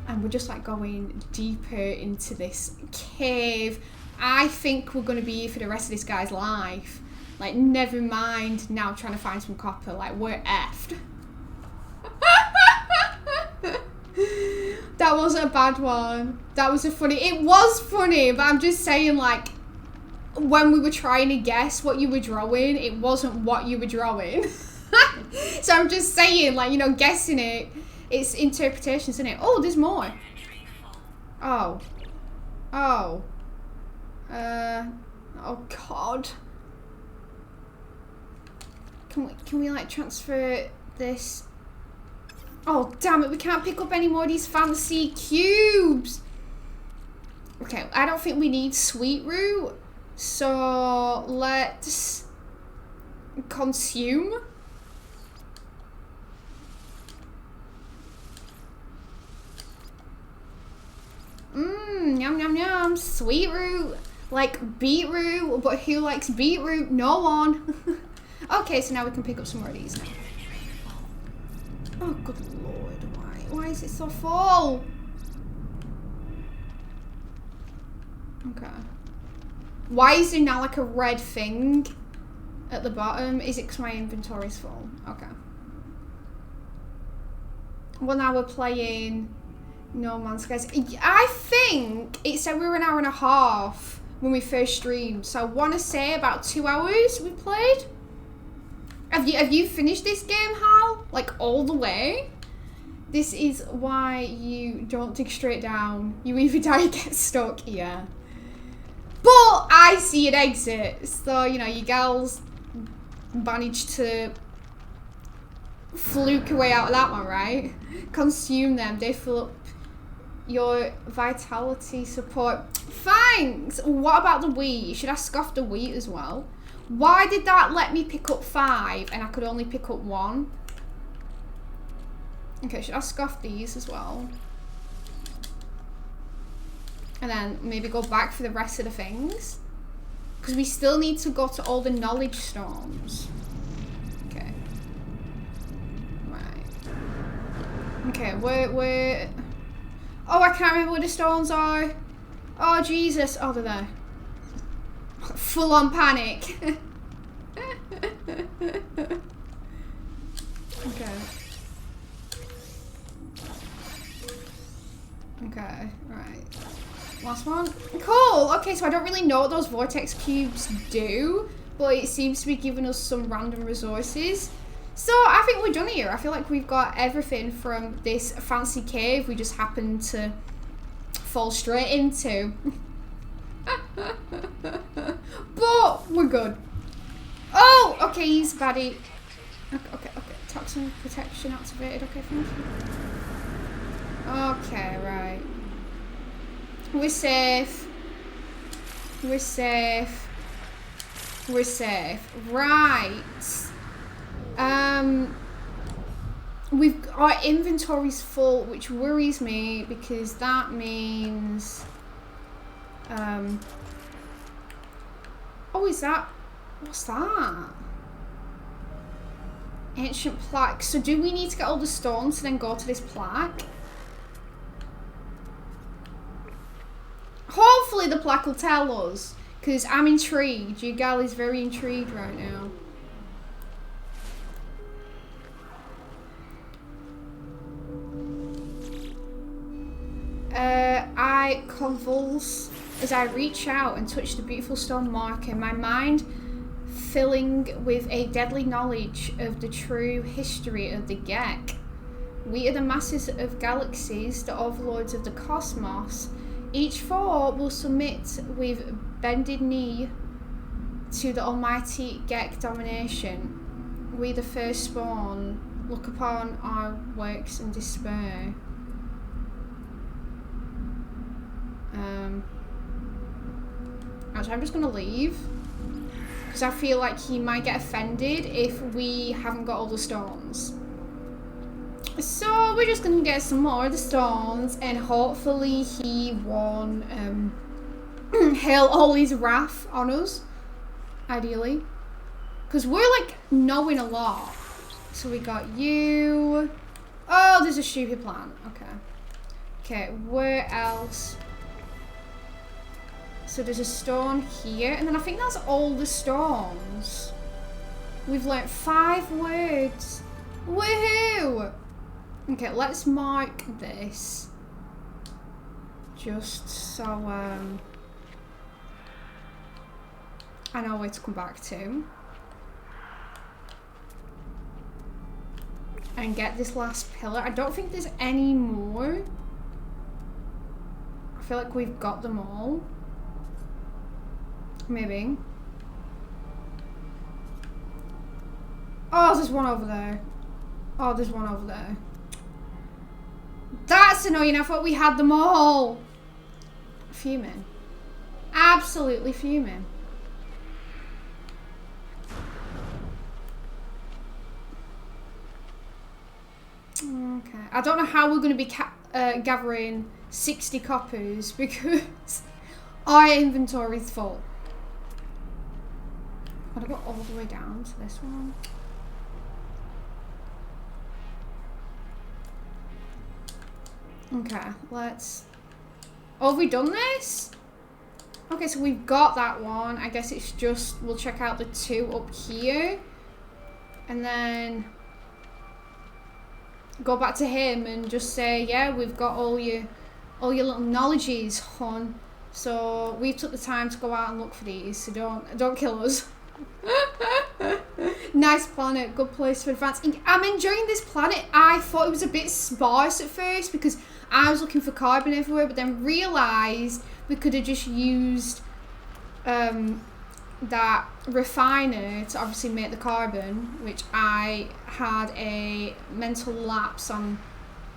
And we're just like going deeper into this cave. I think we're going to be here for the rest of this guy's life. Like, never mind now trying to find some copper. Like, we're effed. That wasn't a bad one. That was a funny... It was funny, but I'm just saying, like, when we were trying to guess what you were drawing, it wasn't what you were drawing. So I'm just saying, like, you know, guessing it, it's interpretations, isn't it? Oh, there's more. Oh. Oh. Oh God. Can we like transfer this? Oh damn it, we can't pick up any more of these fancy cubes. Okay, I don't think we need sweet root. So let's consume. Yum yum yum. Sweet root, like beetroot, but who likes beetroot? No one. Okay, so now we can pick up some more of these. Oh good lord, why is it so full? Okay. Why is there now like a red thing at the bottom? Is it because my inventory's full? Okay. Well, now we're playing No Man's Skies. I think it said we were an hour and a half when we first streamed. So I want to say about 2 hours we played. Have you finished this game, Hal? Like all the way? This is why you don't dig straight down. You either die or get stuck. Yeah. But I see an exit. So, you know, you gals managed to fluke away out of that one, right? Consume them. They fill up your vitality support. Thanks! What about the wheat? Should I scoff the wheat as well? Why did that let me pick up 5 and I could only pick up 1? Okay, should I scoff these as well? And then maybe go back for the rest of the things. Because we still need to go to all the knowledge stones. Okay. Right. Okay, where... Oh, I can't remember where the stones are. Oh, Jesus. Oh, they're there. Full on panic. Okay. Okay, right. Last one. Cool! Okay, so I don't really know what those vortex cubes do, but it seems to be giving us some random resources. So I think we're done here. I feel like we've got everything from this fancy cave we just happened to fall straight into. But we're good. Oh! Okay, he's baddie. Okay. Toxin protection activated. Okay, thank you. Okay, right. We're safe. We're safe. We're safe. Right. Our inventory's full, which worries me because that means oh, is that, what's that? Ancient plaque. So do we need to get all the stones to then go to this plaque? Hopefully the plaque will tell us, because I'm intrigued. You gal is very intrigued right now. I convulse as I reach out and touch the beautiful stone marker, my mind filling with a deadly knowledge of the true history of the Gek. We are the masters of galaxies, the overlords of the cosmos. Each four will submit with bended knee to the almighty Gek domination. We, the firstborn, look upon our works in despair. Actually, I'm just gonna leave. Because I feel like he might get offended if we haven't got all the stones. So we're just gonna get some more of the stones and hopefully he won't hail all his wrath on us. Ideally. Because we're like knowing a lot. So we got you. Oh, there's a stupid plant. Okay. Okay, where else? So there's a stone here, and then I think that's all the stones. We've learnt 5 words. Woohoo! Okay, let's mark this. Just so I know where to come back to. And get this last pillar. I don't think there's any more. I feel like we've got them all. Maybe. Oh, there's one over there. Oh, there's one over there. That's annoying. I thought we had them all. Fuming. Absolutely fuming. Okay. I don't know how we're going to be gathering 60 coppers because our inventory is full. Gotta go all the way down to this one. Okay, let's... Oh, have we done this? Okay, so we've got that one. I guess it's just... We'll check out the 2 up here. And then... Go back to him and just say, yeah, we've got all your little knowledges, hon. So we've took the time to go out and look for these, so don't kill us. Nice planet, good place for advancing. I'm enjoying this planet. I thought it was a bit sparse at first because I was looking for carbon everywhere, but then realised we could have just used that refiner to obviously make the carbon, which I had a mental lapse on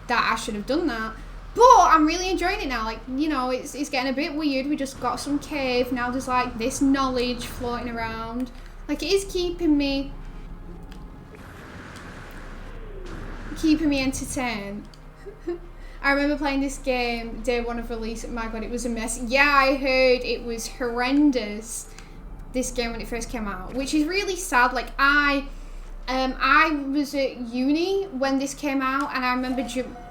that I should have done that. But I'm really enjoying it now. Like, you know, it's getting a bit weird. We just got some cave. Now there's like this knowledge floating around. Like, it is keeping me entertained. I remember playing this game day one of release. My god, it was a mess. Yeah, I heard it was horrendous, this game, when it first came out, which is really sad. Like, I was at uni when this came out, and I remember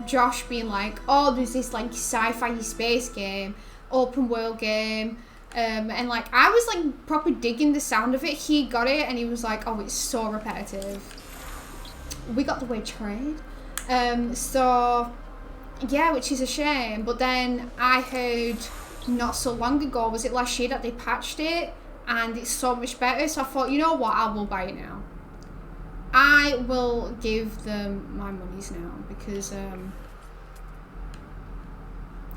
Josh being like, oh, there's this like sci-fi space game, open world game, and like I was like proper digging the sound of it. He got it and he was like, oh, it's so repetitive. We got the word trade. So yeah, which is a shame. But then I heard not so long ago, was it last year, that they patched it and it's so much better. So I thought, you know what, I will buy it now. I will give them my monies now, because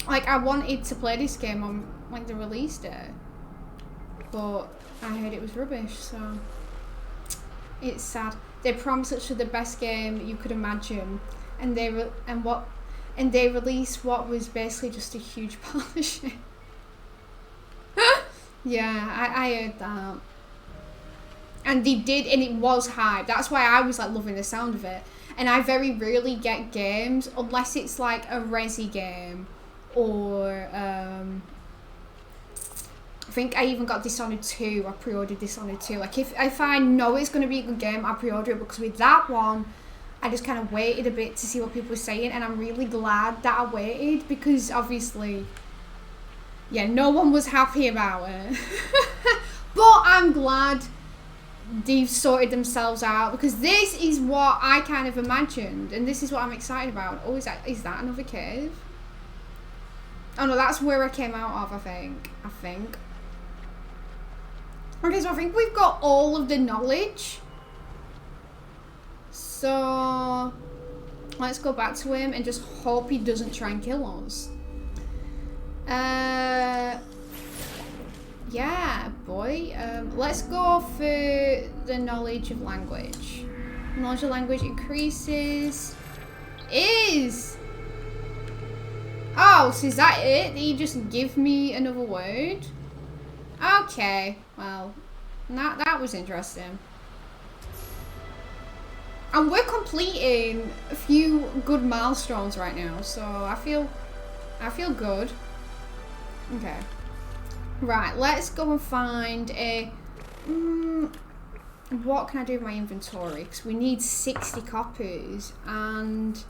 like I wanted to play this game on like the release day, but I heard it was rubbish, so it's sad. They promised it was the best game you could imagine, and they released what was basically just a huge pile of shit. Yeah, I heard that. And they did, and it was hype. That's why I was like loving the sound of it. And I very rarely get games unless it's like a Resi game, or I think I even got Dishonored 2. I pre-ordered Dishonored 2. Like if I know it's gonna be a good game, I pre-order it, because with that one, I just kind of waited a bit to see what people were saying, and I'm really glad that I waited, because obviously, yeah, no one was happy about it. But I'm glad they've sorted themselves out, because this is what I kind of imagined, and this is what I'm excited about. Oh, is that another cave? Oh no, that's where I came out of, I think. Okay, so I think we've got all of the knowledge. So let's go back to him and just hope he doesn't try and kill us. Yeah, boy. Let's go for the knowledge of language. Knowledge of language increases. Oh, so is that it? Did you just give me another word? Okay, well, that was interesting. And we're completing a few good milestones right now, so I feel good. Okay. Right, let's go and find a... what can I do with my inventory? Because we need 60 copies, and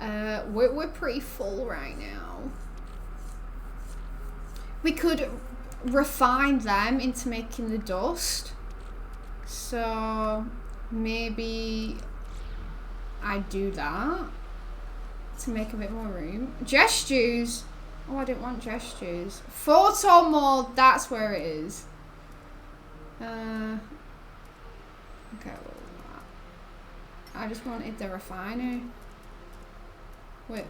we're pretty full right now. We could refine them into making the dust. So maybe I do that to make a bit more room. Gestures. Oh, I didn't want gestures. Photo mode, that's where it is. Okay, well, I just wanted the refiner. Wait.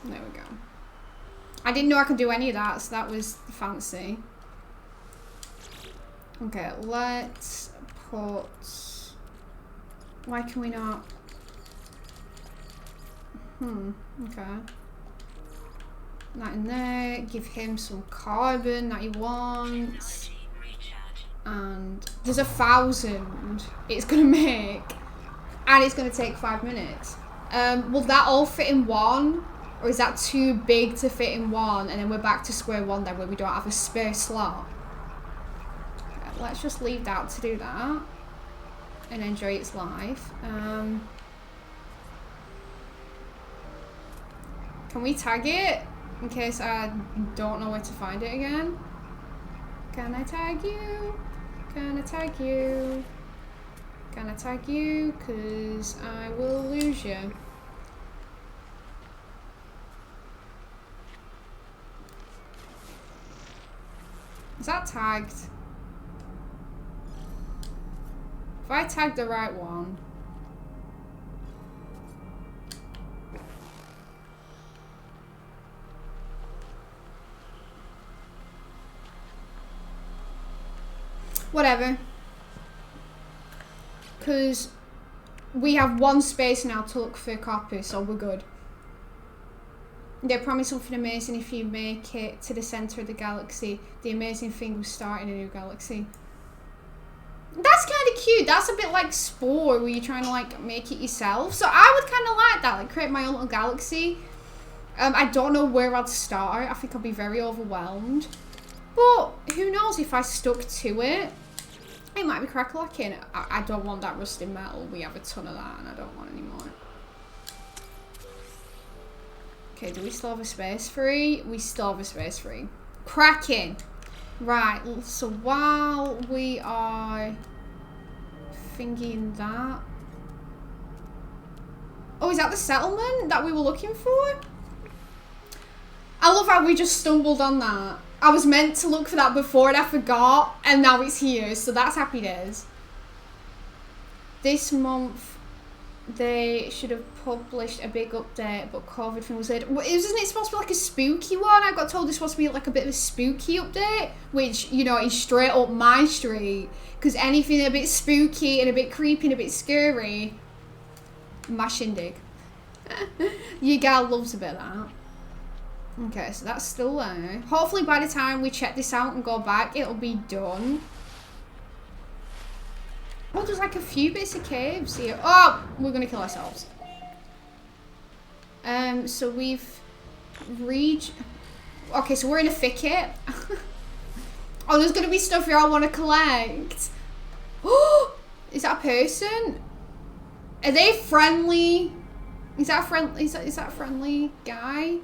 There we go. I didn't know I could do any of that, so that was fancy. Okay, let's put... Why can we not... okay. That in there, give him some carbon that he wants. And there's 1,000 it's gonna make. And it's gonna take 5 minutes. Will that all fit in one? Or is that too big to fit in one? And then we're back to square one then, where we don't have a spare slot. Okay, let's just leave that to do that. And enjoy its life. Can we tag it? In case I don't know where to find it again. Can I tag you? Can I tag you? Can I tag you? Because I will lose you. Is that tagged? If I tag the right one. Whatever. Because we have one space now to look for a copy, so we're good. They promise something amazing if you make it to the center of the galaxy. The amazing thing was starting a new galaxy. That's kind of cute. That's a bit like Spore, where you're trying to like make it yourself. So I would kind of like that, like create my own little galaxy. I don't know where I'd start. I think I'd be very overwhelmed. But who knows, if I stuck to it, it might be crack-lacking. I don't want that rusted metal. We have a ton of that and I don't want any more. Okay, do we still have a space free? We still have a space free. Cracking. Right, so while we are thinking that... Oh, is that the settlement that we were looking for? I love how we just stumbled on that. I was meant to look for that before and I forgot, and now it's here, so that's happy days. This month, they should have published a big update, but COVID thing was it. Isn't it supposed to be like a spooky one? I got told it's supposed to be like a bit of a spooky update, which, you know, is straight up my street. Because anything a bit spooky and a bit creepy and a bit scary, my shindig. Your gal loves a bit of that. Okay, so that's still there. Hopefully by the time we check this out and go back, it'll be done. Oh, there's like a few bits of caves here. Oh, we're gonna kill ourselves. So we've reached... Okay, so we're in a thicket. Oh, there's gonna be stuff here I want to collect. Oh, is that a person? Are they friendly? Is that a friendly? Is that a friendly guy?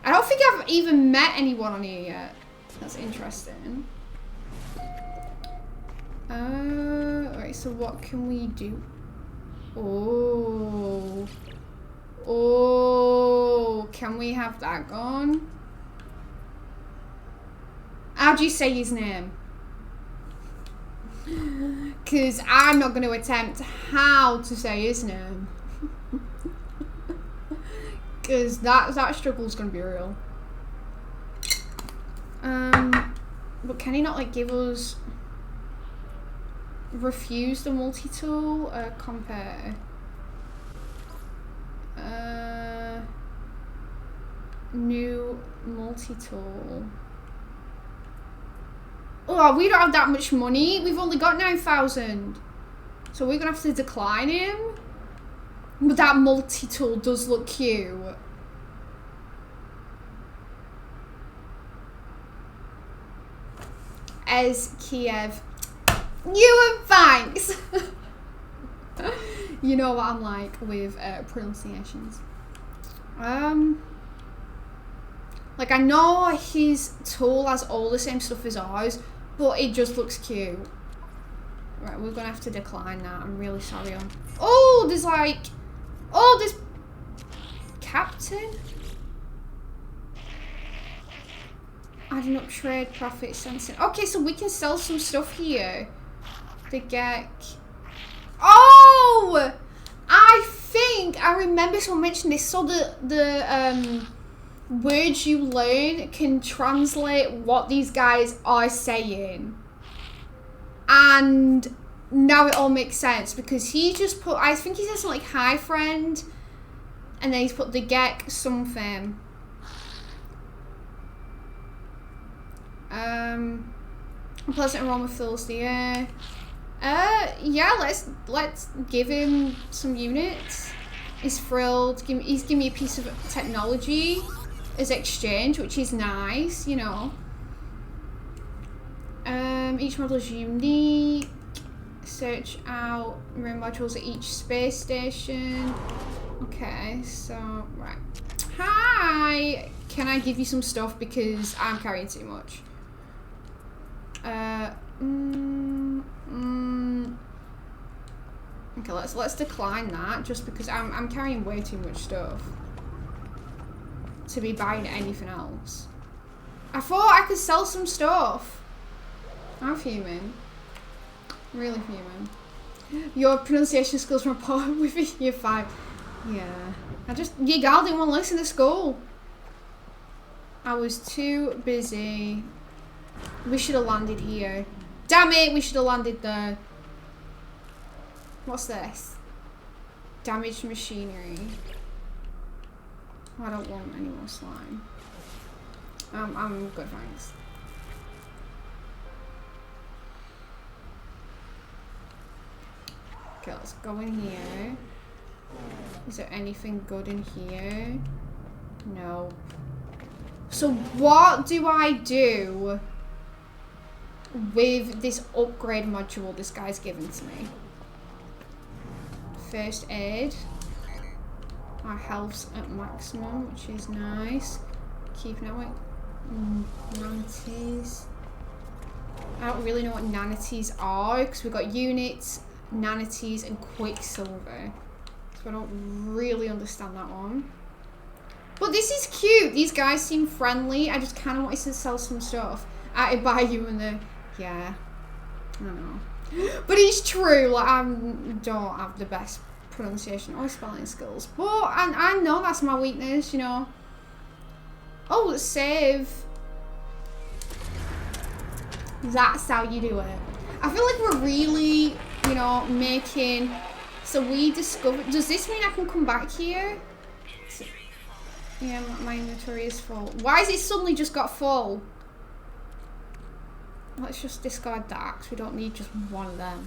I don't think I've even met anyone on here yet. That's interesting. Right, so what can we do? Oh. Oh, can we have that gone? How do you say his name? Because I'm not going to attempt how to say his name. Because that struggle is going to be real. But can he not like give us... Refuse the multi-tool? Compare. New multi-tool. Oh, we don't have that much money. We've only got 9,000. So we're going to have to decline him. But that multi-tool does look cute. As Kiev. You and thanks. You know what I'm like with pronunciations. Like I know his tool has all the same stuff as ours, but it just looks cute. Right, we're gonna have to decline that. I'm really sorry. Oh, there's like, oh, there's captain. Adding up trade profit sensing. Okay, so we can sell some stuff here. The Gek. Oh, I think I remember someone mentioned this. So the words you learn can translate what these guys are saying, and now it all makes sense because he just put. I think he said something like "hi friend," and then he's put the Gek something. A pleasant aroma fills the air. Yeah, let's give him some units. He's thrilled. He's giving me a piece of technology as exchange, which is nice, you know. Each model is unique. Search out room modules at each space station. Okay, so right. Hi, can I give you some stuff because I'm carrying too much? Okay, let's decline that just because I'm carrying way too much stuff to be buying anything else. I thought I could sell some stuff. I'm fuming. Really fuming. Your pronunciation skills from par with year 5. Yeah. Your gal didn't want to listen to school. I was too busy. We should have landed here. Damn it, we should have landed there. What's this? Damaged machinery. I don't want any more slime. I'm good, thanks. Okay, let's go in here. Is there anything good in here? No. So what do I do with this upgrade module this guy's given to me? First aid. Our health's at maximum, which is nice. Keeping it away. Nanities. I don't really know what nanities are because we've got units, nanities, and quicksilver. So I don't really understand that one. But this is cute. These guys seem friendly. I just kind of wanted to sell some stuff. I buy you and the... Yeah. I don't know. But it's true. Like, I don't have the best pronunciation or spelling skills. But I know that's my weakness, you know. Oh, let's save. That's how you do it. I feel like we're really, you know, making... So we discovered... Does this mean I can come back here? Yeah, my inventory is full. Why has it suddenly just got full? Let's just discard that because we don't need just one of them.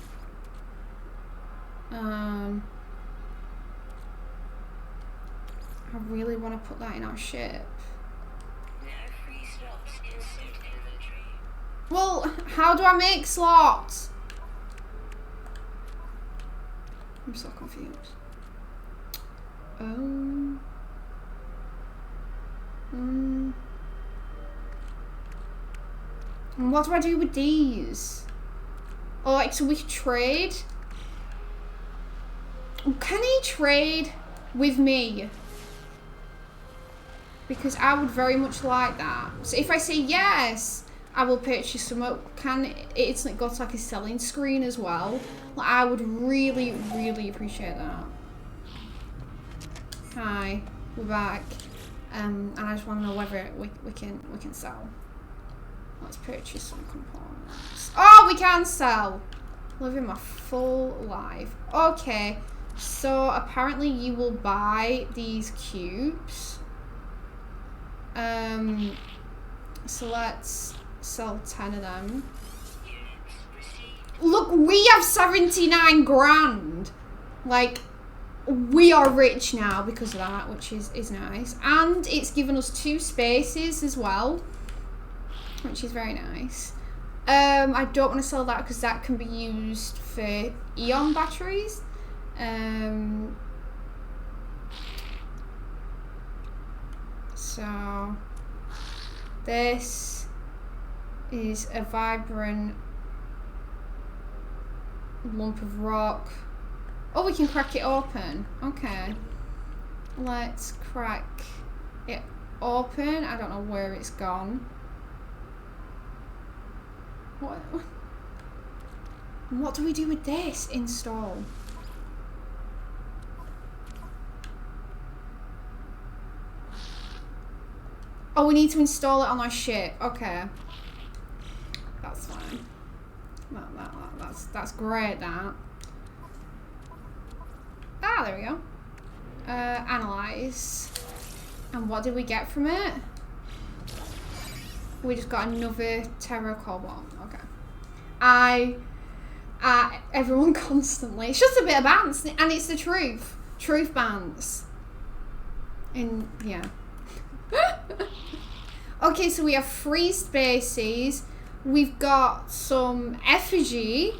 I really want to put that in our ship. Well, how do I make slots? I'm so confused. And what do I do with these? Oh, like, so we can trade? Can he trade with me? Because I would very much like that. So if I say yes, I will purchase some up. Can it instantly go to like a selling screen as well? Like, I would really, really appreciate that. Hi, we're back. And I just want to know whether we can sell. Let's purchase some components. Oh, we can sell! Living my full life. Okay, so apparently you will buy these cubes. So let's sell 10 of them. Look, we have 79 grand. Like, we are rich now because of that, which is nice. And it's given us 2 spaces as well, which is very nice. I don't want to sell that because that can be used for Eon batteries. So this is a vibrant lump of rock. Oh, we can crack it open. Okay. Let's crack it open. I don't know where it's gone. What do we do with this? Install. Oh, we need to install it on our ship. Okay. That's fine. That's great, that. Ah, there we go. Analyze. And what did we get from it? We just got another Terra Cobalt. Okay. Everyone constantly. It's just a bit of bounce, and it's the truth. Truth bounce. Yeah. Okay, so we have 3 spaces. We've got some effigy.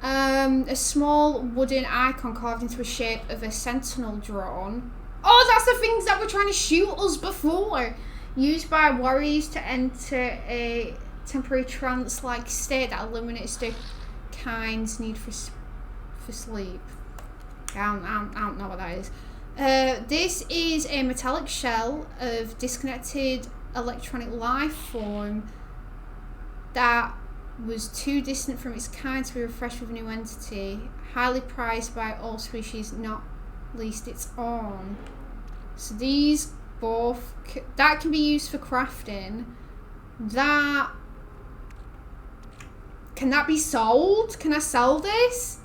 A small wooden icon carved into a shape of a sentinel drone. Oh, that's the things that were trying to shoot us before. Used by warriors to enter a temporary trance-like state that eliminates the kind's need for sleep. I don't know what that is. This is a metallic shell of disconnected electronic life form that was too distant from its kind to be refreshed with a new entity. Highly prized by all species, not least its own. So these both, that can be used for crafting. Can that be sold? Can I sell this?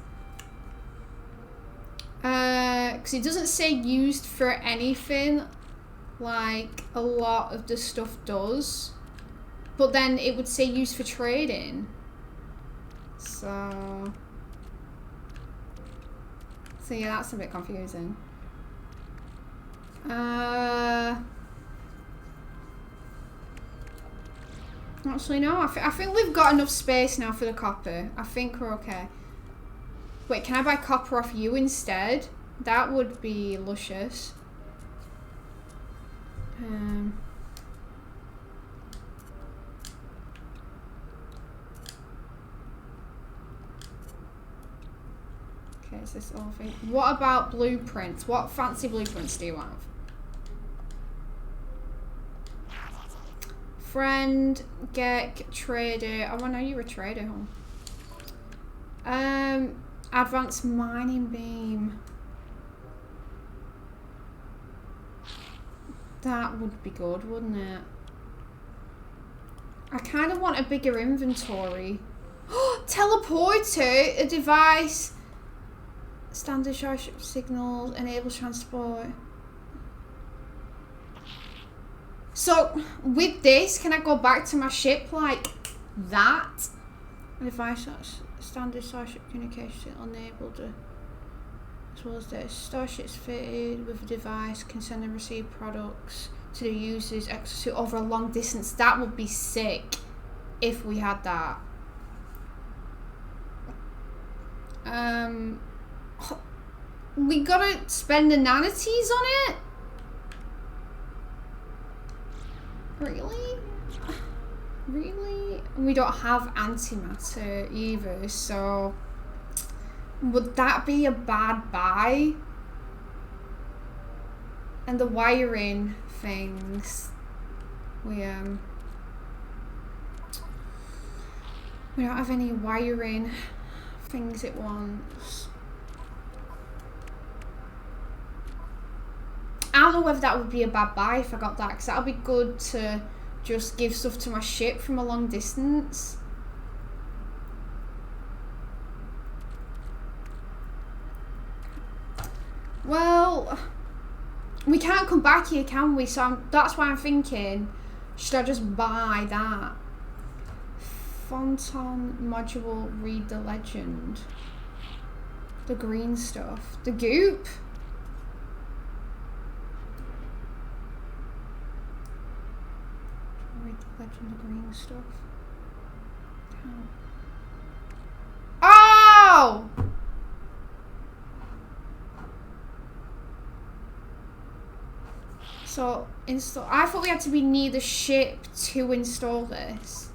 Because it doesn't say used for anything like a lot of the stuff does. But then it would say used for trading. So So yeah, that's a bit confusing. Actually, no. I think we've got enough space now for the copper. I think we're okay. Wait, can I buy copper off you instead? That would be luscious. Okay, is this all thing? What about blueprints? What fancy blueprints do you have? Friend, Gek, trader. Oh, I know you're a trader, huh? Advanced mining beam. That would be good, wouldn't it? I kind of want a bigger inventory. Teleporter, a device. Standard starship signals, enables transport. So, with this, can I go back to my ship like that? A device that's standard starship communication enabled, as well as the starships fitted with a device can send and receive products to the user's exosuit over a long distance. That would be sick if we had that. We gotta spend the nanities on it? Really? Really? We don't have antimatter either, so would that be a bad buy? And the wiring things, we don't have any wiring things it wants. I don't know whether that would be a bad buy if I got that, because that would be good to just give stuff to my ship from a long distance. Well, we can't come back here, can we? So that's why I'm thinking, should I just buy that? Phantom module, read the legend. The green stuff. The goop? Read the legend, the green stuff. Oh! So, install. I thought we had to be near the ship to install this.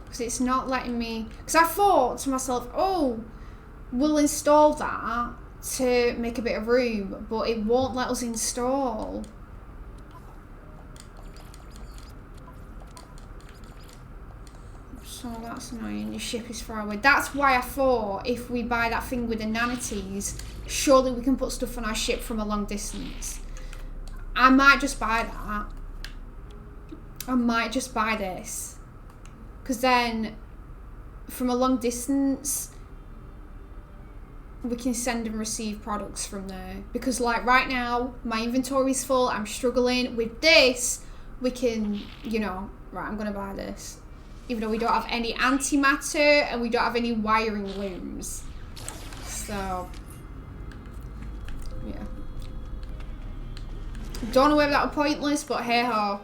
Because it's not letting me. Because I thought to myself, oh, we'll install that to make a bit of room, but it won't let us install. So that's annoying. Your ship is far away. That's why I thought if we buy that thing with the nanities, surely we can put stuff on our ship from a long distance. I might just buy that. I might just buy this. Because then, from a long distance, we can send and receive products from there. Because like right now, my inventory's full. I'm struggling. With this, we can, you know, right, I'm going to buy this. Even though we don't have any antimatter and we don't have any wiring looms. So, yeah. Don't know whether that was pointless, but hey ho.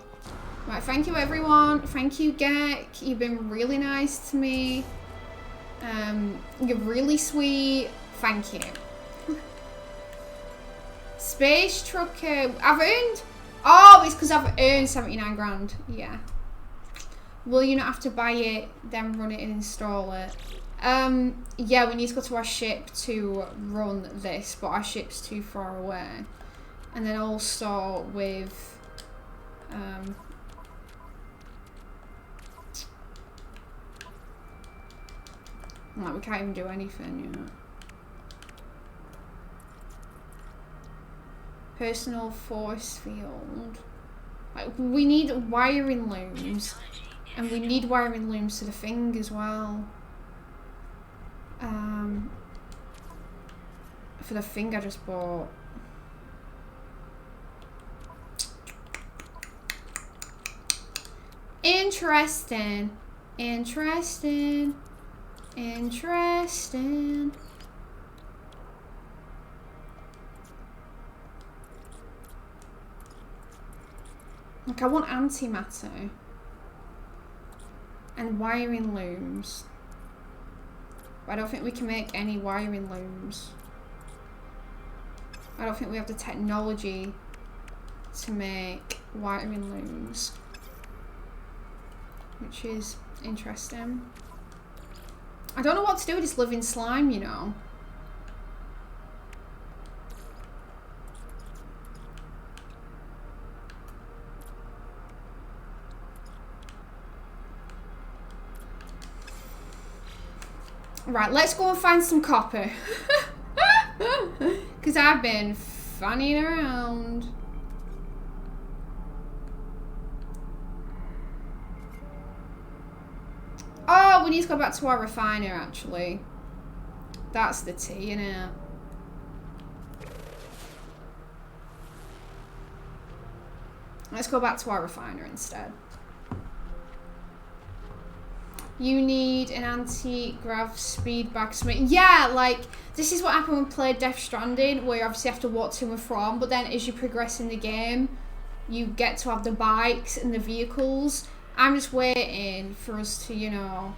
Right, thank you everyone. Thank you, Gek. You've been really nice to me. You're really sweet. Thank you. Space trucker. I've earned. Oh, it's because I've earned 79 grand. Yeah. Will you not have to buy it, then run it and install it? Yeah, we need to go to our ship to run this, but our ship's too far away. And then also with, like we can't even do anything, you know. Personal force field. Like, we need wiring looms. And we need wiring looms to the thing as well. For the thing I just bought. Interesting. Interesting. Interesting. Like, I want antimatter. And wiring looms. But I don't think we can make any wiring looms. I don't think we have the technology to make wiring looms. Which is interesting. I don't know what to do with this living slime, you know. Right, let's go and find some copper. Because I've been fanning around. Oh, we need to go back to our refiner, actually. That's the tea, innit? Let's go back to our refiner instead. You need an anti-grav speed bag smith. Yeah, like, this is what happened when we played Death Stranding, where you obviously have to walk to and from, but then as you progress in the game, you get to have the bikes and the vehicles. I'm just waiting for us to, you know,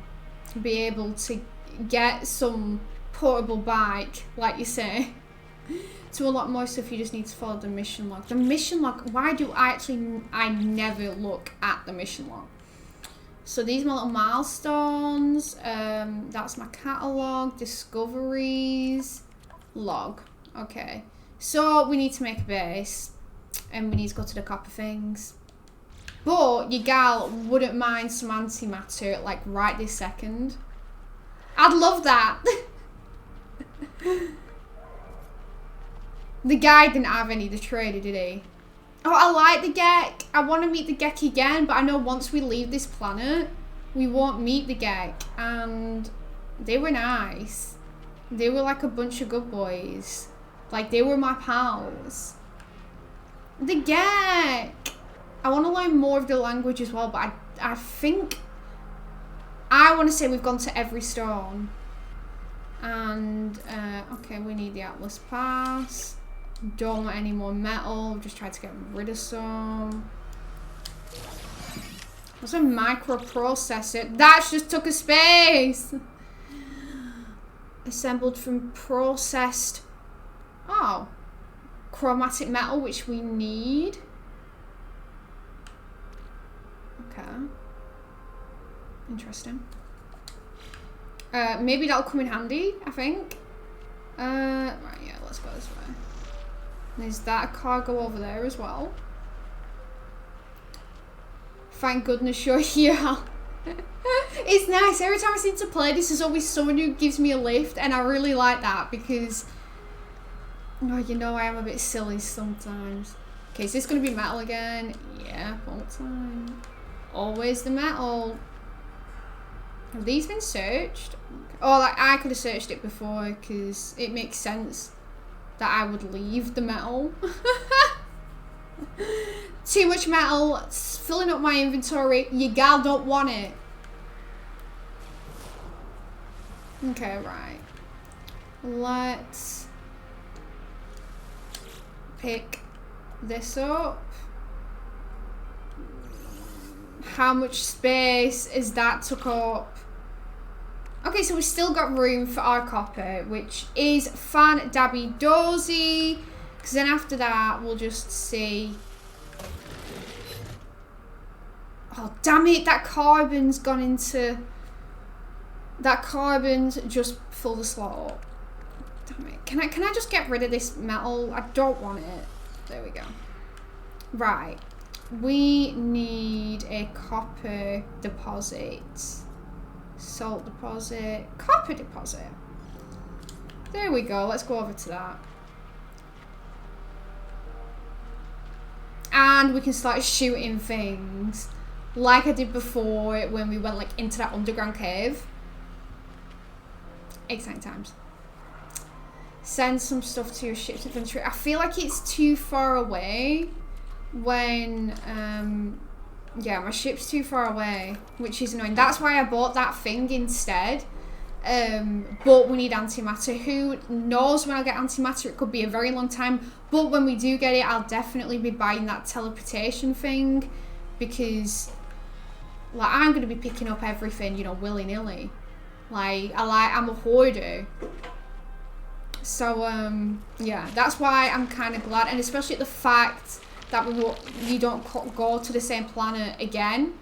be able to get some portable bike, like you say. To unlock more stuff, you just need to follow the mission log. The mission log, why do I never look at the mission log? So these are my little milestones. That's my catalog, discoveries, log. Okay. So we need to make a base and we need to go to the copper things. But your gal wouldn't mind some antimatter, like right this second. I'd love that. The guy didn't have any, the trader, did he? Oh, I like the Gek. I want to meet the Gek again, but I know once we leave this planet, we won't meet the Gek. And they were nice. They were like a bunch of good boys. Like, they were my pals. The Gek. I want to learn more of the language as well, but I think... I want to say we've gone to every stone. And, okay, we need the Atlas Pass. Don't want any more metal. Just tried to get rid of some. What's a microprocessor? That just took a space. Assembled from processed. Oh. Chromatic metal, which we need. Okay. Interesting. Maybe that'll come in handy, I think. Right, yeah, let's go this way. There's that cargo over there as well. Thank goodness you're here. It's nice. Every time I seem to play this, there's always someone who gives me a lift, and I really like that because, oh, you know, I am a bit silly sometimes. Okay, is this going to be metal again? Yeah, all time. Always the metal. Have these been searched? Oh, like, I could have searched it before because it makes sense that I would leave the metal. Too much metal. It's filling up my inventory. Your gal don't want it. Okay, right. Let's pick this up. How much space is that took up? Okay, so we've still got room for our copper, which is fan dabby dozy. Because then after that, we'll just see. Oh, damn it, that carbon's gone into. That carbon's just filled the slot up. Damn it. Can I just get rid of this metal? I don't want it. There we go. Right. We need a copper deposit. Salt deposit. Copper deposit. There we go. Let's go over to that. And we can start shooting things. Like I did before when we went like into that underground cave. Exciting times. Send some stuff to your ship's inventory. I feel like it's too far away when yeah, my ship's too far away, which is annoying. That's why I bought that thing instead, But we need antimatter. Who knows when I'll get antimatter? It could be a very long time. But when we do get it, I'll definitely be buying that teleportation thing, because like I'm gonna be picking up everything, you know, willy-nilly. I'm a hoarder. So yeah, that's why I'm kind of glad, and especially the fact that you don't go to the same planet again.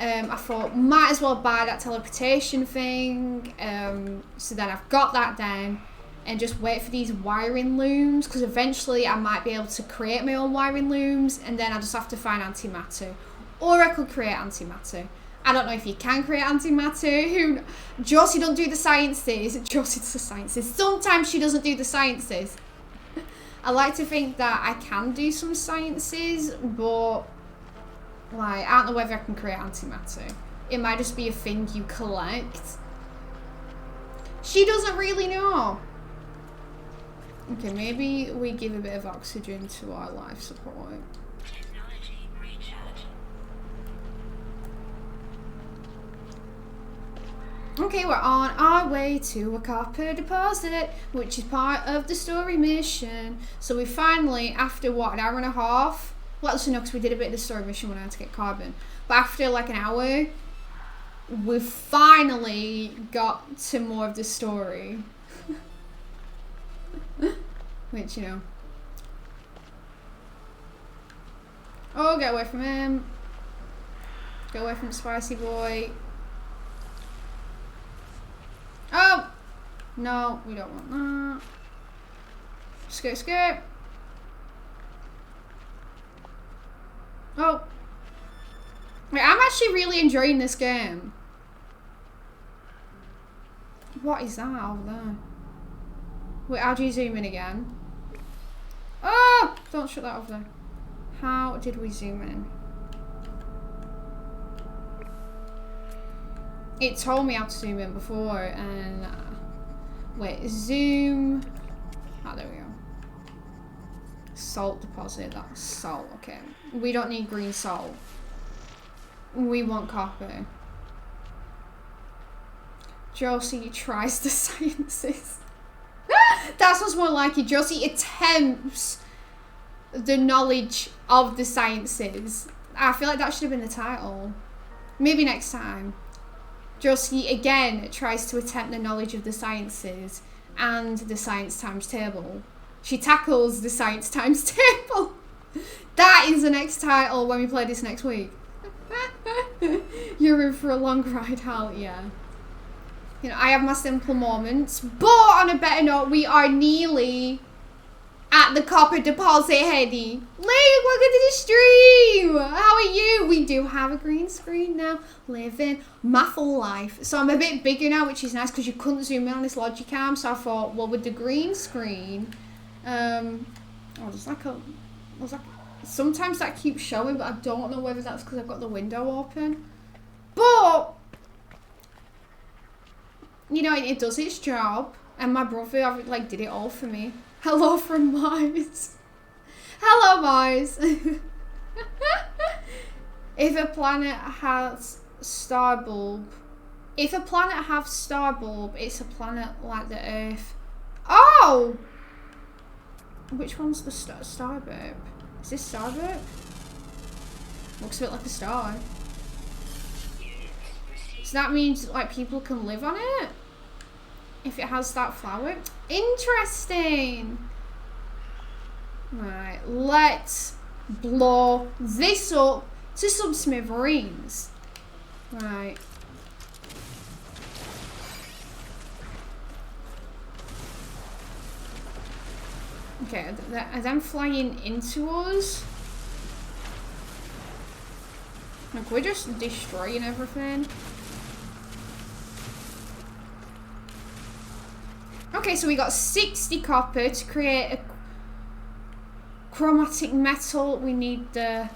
I thought might as well buy that teleportation thing, so then I've got that then, and just wait for these wiring looms, because eventually I might be able to create my own wiring looms, and then I just have to find antimatter, or I could create antimatter. I don't know if you can create antimatter. Josie don't do the sciences. Josie does the sciences. Sometimes she doesn't do the sciences. I like to think that I can do some sciences, but like, I don't know whether I can create antimatter. It might just be a thing you collect. She doesn't really know. Okay, maybe we give a bit of oxygen to our life support. Okay, we're on our way to a copper deposit, which is part of the story mission. So we finally, after what, an hour and a half? Well, actually no, because we did a bit of the story mission when I had to get carbon. But after like an hour, we've finally got to more of the story. Which, you know. Oh, get away from him. Get away from Spicy Boy. Oh! No, we don't want that. Skirt, skirt. Oh. Wait, I'm actually really enjoying this game. What is that over there? Wait, how do you zoom in again? Oh! Don't shut that over there. How did we zoom in? It told me how to zoom in before, and wait, zoom. Oh, there we go. Salt deposit. That's salt. Okay, we don't need green salt. We want copper. Josie tries the sciences. That's what's more like it. Josie attempts the knowledge of the sciences. I feel like that should have been the title. Maybe next time. Josie again tries to attempt the knowledge of the sciences and the science times table. She tackles the science times table. That is the next title when we play this next week. You're in for a long ride, Hal. Yeah. You know, I have my simple moments, but on a better note, we are nearly at the copper deposit, Hedy. Lee, welcome to the stream. How are you? We do have a green screen now. Living my full life. So I'm a bit bigger now, which is nice because you couldn't zoom in on this Logicam. So I thought, well, with the green screen, sometimes that keeps showing, but I don't know whether that's because I've got the window open. But you know, it does its job, and my brother like did it all for me. Hello from Mars. Hello, Mars. If a planet has star bulb, it's a planet like the Earth. Oh! Which one's the star bulb? Is this star bulb? Looks a bit like a star. So that means like people can live on it? If it has that flower? Interesting! Right, let's blow this up to some smithereens. Right. Okay, are them flying into us? Like, we're just destroying everything. Okay, so we got 60 copper to create a chromatic metal. We need the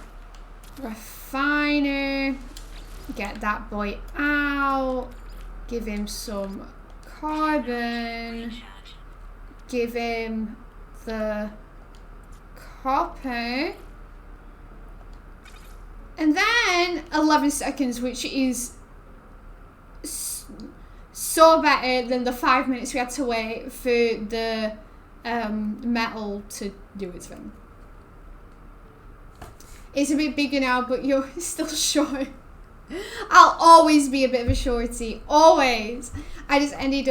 refiner. Get that boy out. Give him some carbon. Give him the copper. And then 11 seconds, which is so better than the 5 minutes we had to wait for the metal to do its thing. It's a bit bigger now, but you're still short. I'll always be a bit of a shorty. Always. I just ended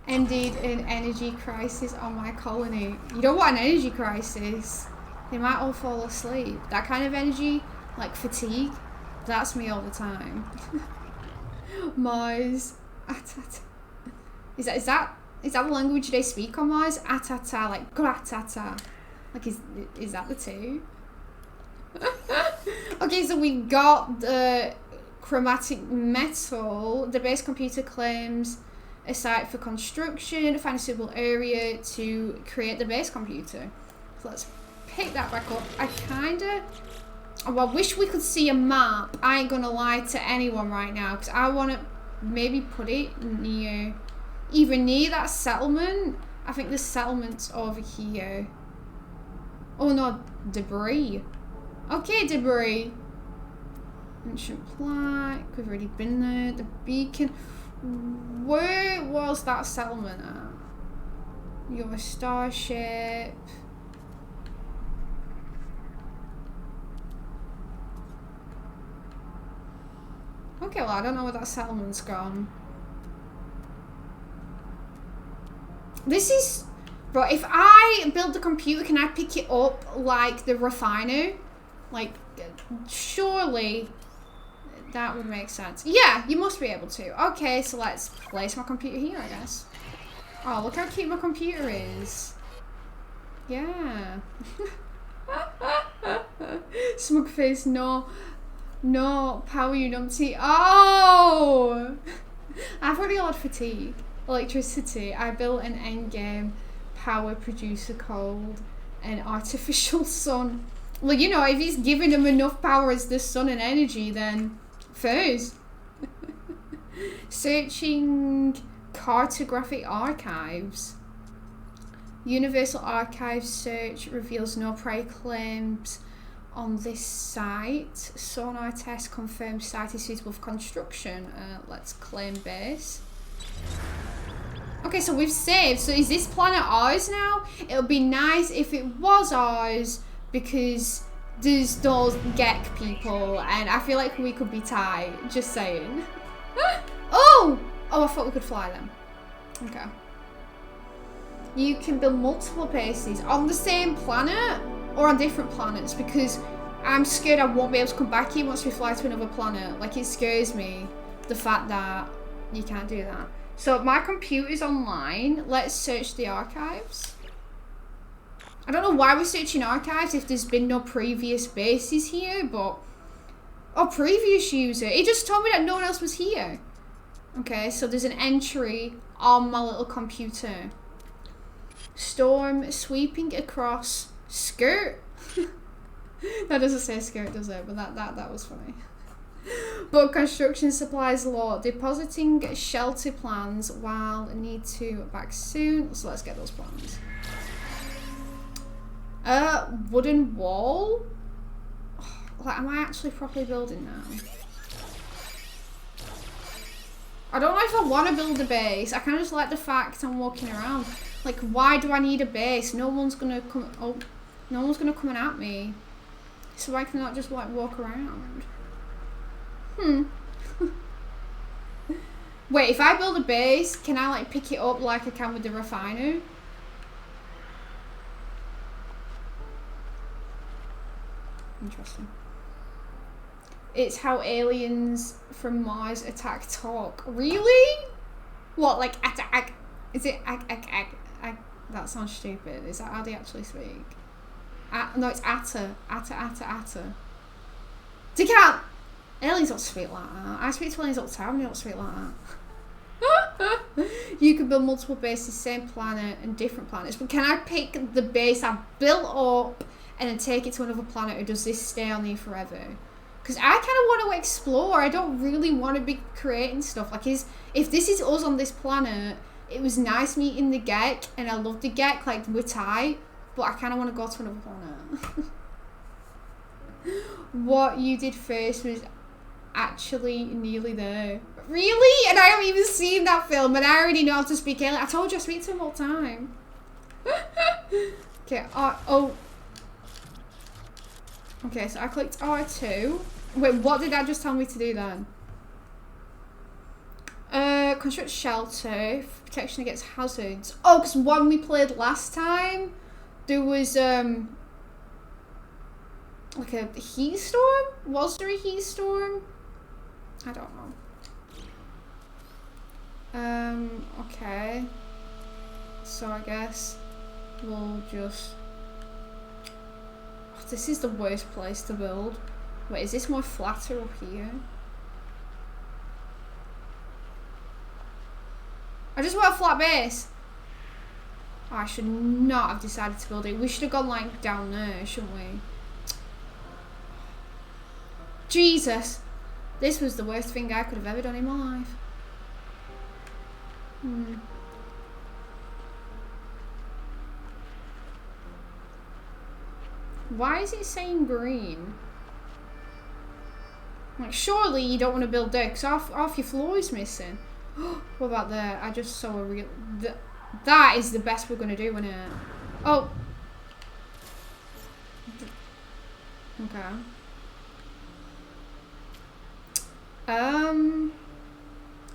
an energy crisis on my colony. You don't want an energy crisis. They might all fall asleep. That kind of energy, like fatigue, that's me all the time. Mars. Is that the language they speak on Mars? Atata, like gratata. Like is that the two? Okay, so we got the chromatic metal. The base computer claims a site for construction. Find a suitable area to create the base computer. So let's pick that back up. I wish we could see a map. I ain't gonna lie to anyone right now, because I want to maybe put it either near that settlement. I think the settlement's over here. Oh no, debris. Okay, debris. Ancient plaque. We've already been there. The beacon. Where was that settlement at? You're a starship. Okay, well, I don't know where that settlement's gone. This is... Bro, if I build the computer, can I pick it up like the refiner? Like, surely that would make sense. Yeah, you must be able to. Okay, so let's place my computer here, I guess. Oh, look how cute my computer is. Yeah. Smug face, no. No, power numpty. Oh! I've already got fatigue. Electricity. I built an endgame power producer called an artificial sun. Well, you know, if he's giving him enough power as the sun and energy, then first. Searching cartographic archives. Universal Archives search reveals no prior claims on this site. Sonar test confirms site is suitable for construction. Let's claim base. Okay, so we've saved. So is this planet ours now? It would be nice if it was ours, because there's those Gek people, and I feel like we could be tied. Just saying. Oh! Oh, I thought we could fly them. Okay. You can build multiple bases on the same planet or on different planets, because I'm scared I won't be able to come back here once we fly to another planet. Like, it scares me, the fact that you can't do that. So my computer's online. Let's search the archives. I don't know why we're searching archives if there's been no previous bases here, but... Oh, previous user. It just told me that no one else was here. Okay, so there's an entry on my little computer. Storm sweeping across skirt. That doesn't say skirt, does it? But that was funny. But construction supplies law. Depositing shelter plans while need to back soon. So let's get those plans. Wooden wall. Like, am I actually properly building now? I don't know if I want to build a base. I kind of just like the fact I'm walking around. Like, why do I need a base? No one's gonna come. Oh, no one's gonna come at me. So I cannot just like walk around. Wait, if I build a base, can I like pick it up like I can with the refiner? Interesting. It's how aliens from Mars attack talk. Really? What, like attack? Is it ag? That sounds stupid. Is that how they actually speak? No, it's atta. They can't. Aliens don't speak like that. I speak to aliens all the time. They don't speak like that. You can build multiple bases, same planet and different planets. But can I pick the base I've built up and then take it to another planet, or does this stay on there forever? Because I kind of want to explore. I don't really want to be creating stuff. Like, if this is us on this planet, it was nice meeting the Gek, and I love the Gek. Like, we're tight, but I kind of want to go to another planet. What you did first was actually nearly there. Really? And I haven't even seen that film, and I already know how to speak alien. I told you I speak to him all the time. Okay, oh. Okay, so I clicked R2. Wait, what did that just tell me to do then? Construct shelter, protection against hazards. Oh, because when we played last time, there was, like a heat storm? Was there a heat storm? I don't know. Okay. So I guess we'll just... Oh, this is the worst place to build. Wait, is this more flatter up here? I just want a flat base. Oh, I should not have decided to build it. We should have gone like down there, shouldn't we? Jesus. This was the worst thing I could have ever done in my life. Why is it saying green? Like, surely you don't want to build there because half your floor is missing. What about there? I just saw a real... That is the best we're going to do, isn't it? Oh. Okay.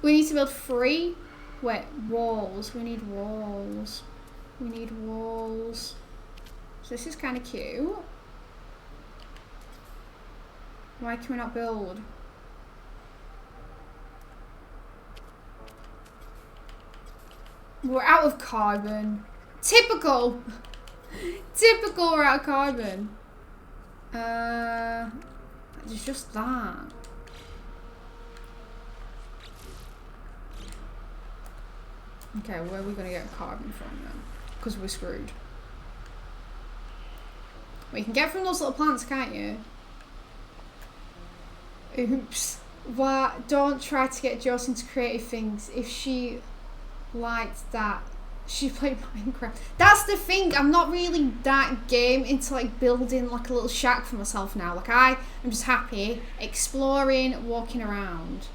We need to build 3. Wait, walls. We need walls. We need walls. So this is kind of cute. Why can we not build? We're out of carbon. Typical. Typical, we're out of carbon. It's just that. Okay, where are we going to get carbon from then? Because we're screwed. Well, you can get from those little plants, can't you? Oops. What? Don't try to get Joss into creative things. If she liked that, she played Minecraft. That's the thing. I'm not really that game into like building like a little shack for myself now. Like I'm just happy exploring, walking around.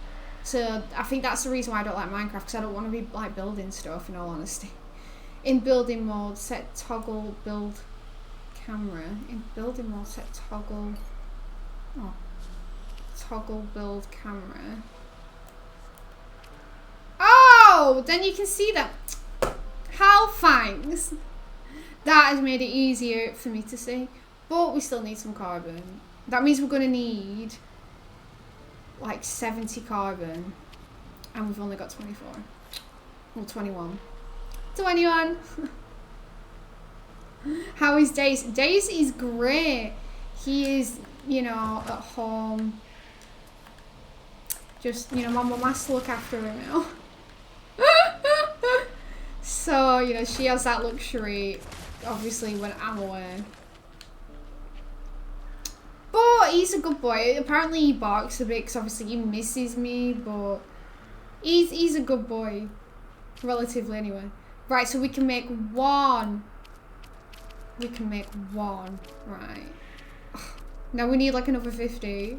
So I think that's the reason why I don't like Minecraft, because I don't want to be like building stuff, in all honesty. In building mode, set toggle build camera. In building mode, set toggle. Oh. Toggle build camera. Oh, then you can see that. How thanks. That has made it easier for me to see. But we still need some carbon. That means we're going to need like 70 carbon. And we've only got 24. Well, 21. 21. How is Dace? Dace is great. He is, you know, at home. Just, you know, my mum has to look after her now. So, you know, she has that luxury, obviously, when I'm away. But he's a good boy. Apparently he barks a bit because obviously he misses me, but he's a good boy. Relatively, anyway. Right, so we can make 1. We can make 1. Right. Now we need like another 50.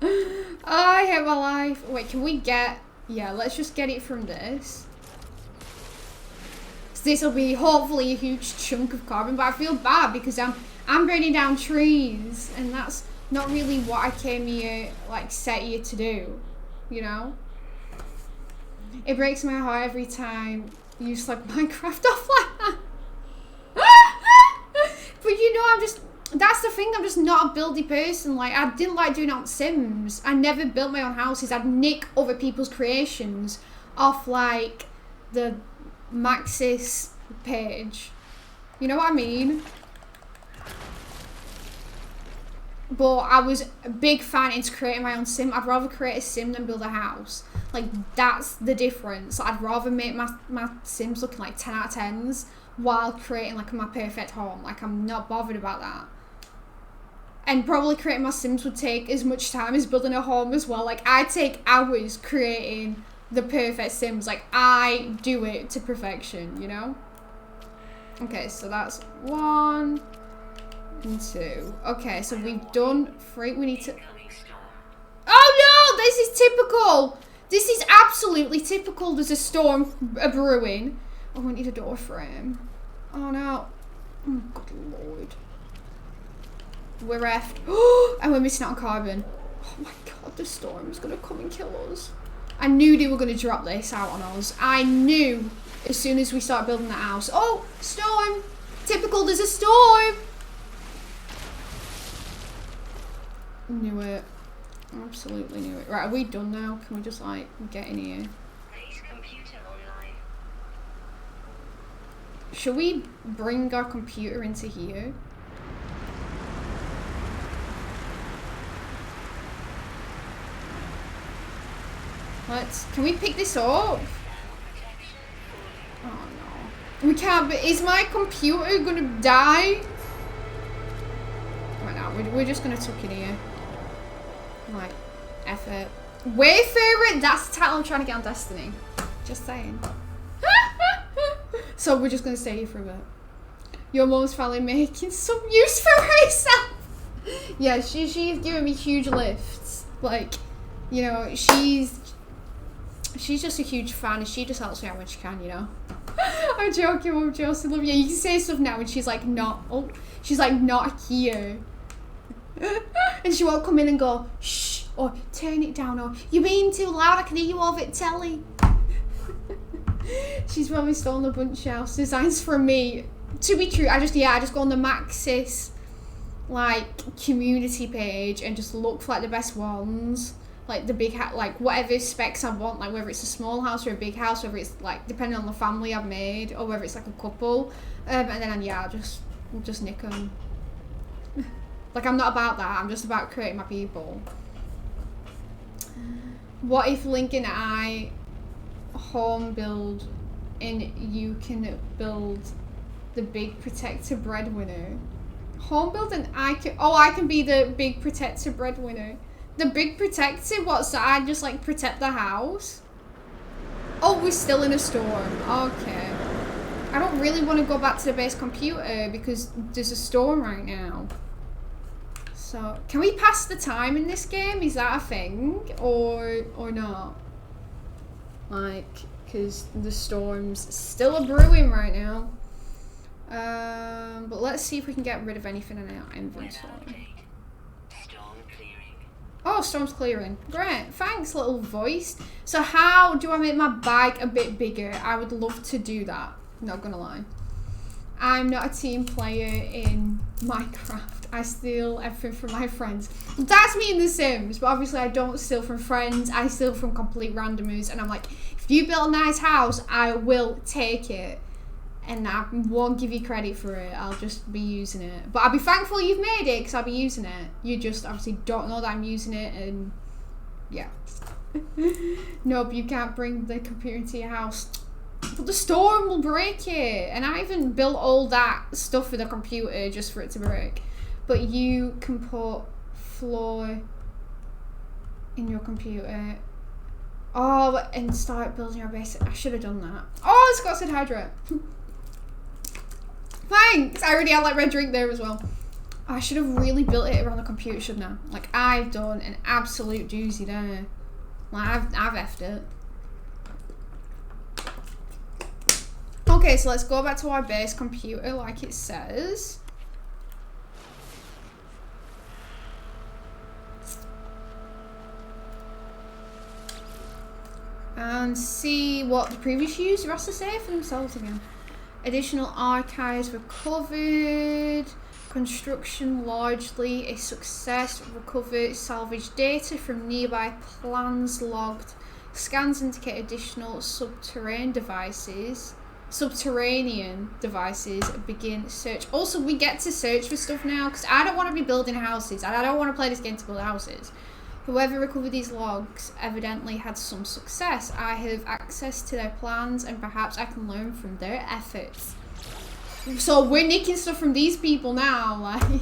Oh, I hate my life. Wait, can we get... Yeah, let's just get it from this. So this will be hopefully a huge chunk of carbon, but I feel bad because I'm burning down trees, and that's not really what I came here, like, set here to do, you know? It breaks my heart every time you slug Minecraft off like that. But you know, that's the thing, I'm just not a buildy person. Like, I didn't like doing it on Sims. I never built my own houses. I'd nick other people's creations off, like, the Maxis page. You know what I mean? But I was a big fan into creating my own sim. I'd rather create a sim than build a house. Like, that's the difference. I'd rather make my sims looking like 10 out of 10s while creating, like, my perfect home. Like, I'm not bothered about that. And probably creating my sims would take as much time as building a home as well. Like, I take hours creating the perfect sims. Like, I do it to perfection, you know? Okay, so that's 1 and 2. Okay, so we've done 3. We need to... Oh no! This is typical! This is absolutely typical. There's a storm brewing. Oh, we need a door frame. Oh no. Oh, good lord. We're effed. And we're missing out on carbon. Oh my god, the storm's gonna come and kill us. I knew they were gonna drop this out on us. I knew as soon as we start building that house. Oh, storm. Typical, there's a storm. Knew it. Absolutely knew it. Right, are we done now? Can we just like get in here? Should we bring our computer into here? Can we pick this up? Oh no. We can't, but is my computer gonna die? Right now, we're just gonna tuck in here. Like, F it. Wayfarer, that's the title I'm trying to get on Destiny. Just saying. So we're just gonna stay here for a bit. Your mom's finally making some use for herself. Yeah, she's giving me huge lifts. Like, you know, she's just a huge fan and she just helps me out when she can, you know. I'm joking, Mum Josie, love you. You can say stuff now and she's like not here. And she won't come in and go, shh, or turn it down, or you're being too loud, I can hear you over at telly. She's probably stolen a bunch of house designs from me. To be true, I just go on the Maxis like community page and just look for like the best ones. Like the big like whatever specs I want, like whether it's a small house or a big house, whether it's like depending on the family I've made or whether it's like a couple. And then I'll just nick them. Like I'm not about that, I'm just about creating my people. What if Link and I home build and you can build the big protector breadwinner? Home build and I can be the big protector breadwinner. The big protector, what's that? I just like protect the house? Oh, we're still in a storm. Okay. I don't really want to go back to the base computer because there's a storm right now. So, can we pass the time in this game? Is that a thing? Or not? Like, because the storm's still a brewing right now. But let's see if we can get rid of anything in our inventory. Oh, storm's clearing. Great. Thanks, little voice. So how do I make my bike a bit bigger? I would love to do that. Not gonna lie. I'm not a team player in Minecraft. I steal everything from my friends. That's me in The Sims, but obviously I don't steal from friends. I steal from complete randomers. And I'm like, if you build a nice house, I will take it. And I won't give you credit for it. I'll just be using it. But I'll be thankful you've made it because I'll be using it. You just obviously don't know that I'm using it and yeah. Nope, you can't bring the computer into your house. But the storm will break it. And I even built all that stuff for the computer just for it to break. But you can put floor in your computer. Oh, and start building your base. I should have done that. Oh, it's got Sid Hydra. Thanks! I already had like red drink there as well. I should have really built it around the computer, shouldn't I? Like I've done an absolute doozy there. Like I've effed it. Okay, so let's go back to our base computer like it says. And see what the previous user has to say for themselves again. Additional archives recovered. Construction largely a success. Recovered salvaged data from nearby plans logged. Scans indicate additional subterranean devices. Begin search. Also, we get to search for stuff now because I don't want to be building houses. I don't want to play this game to build houses. Whoever recovered these logs evidently had some success. I have access to their plans and perhaps I can learn from their efforts. So we're nicking stuff from these people now, like.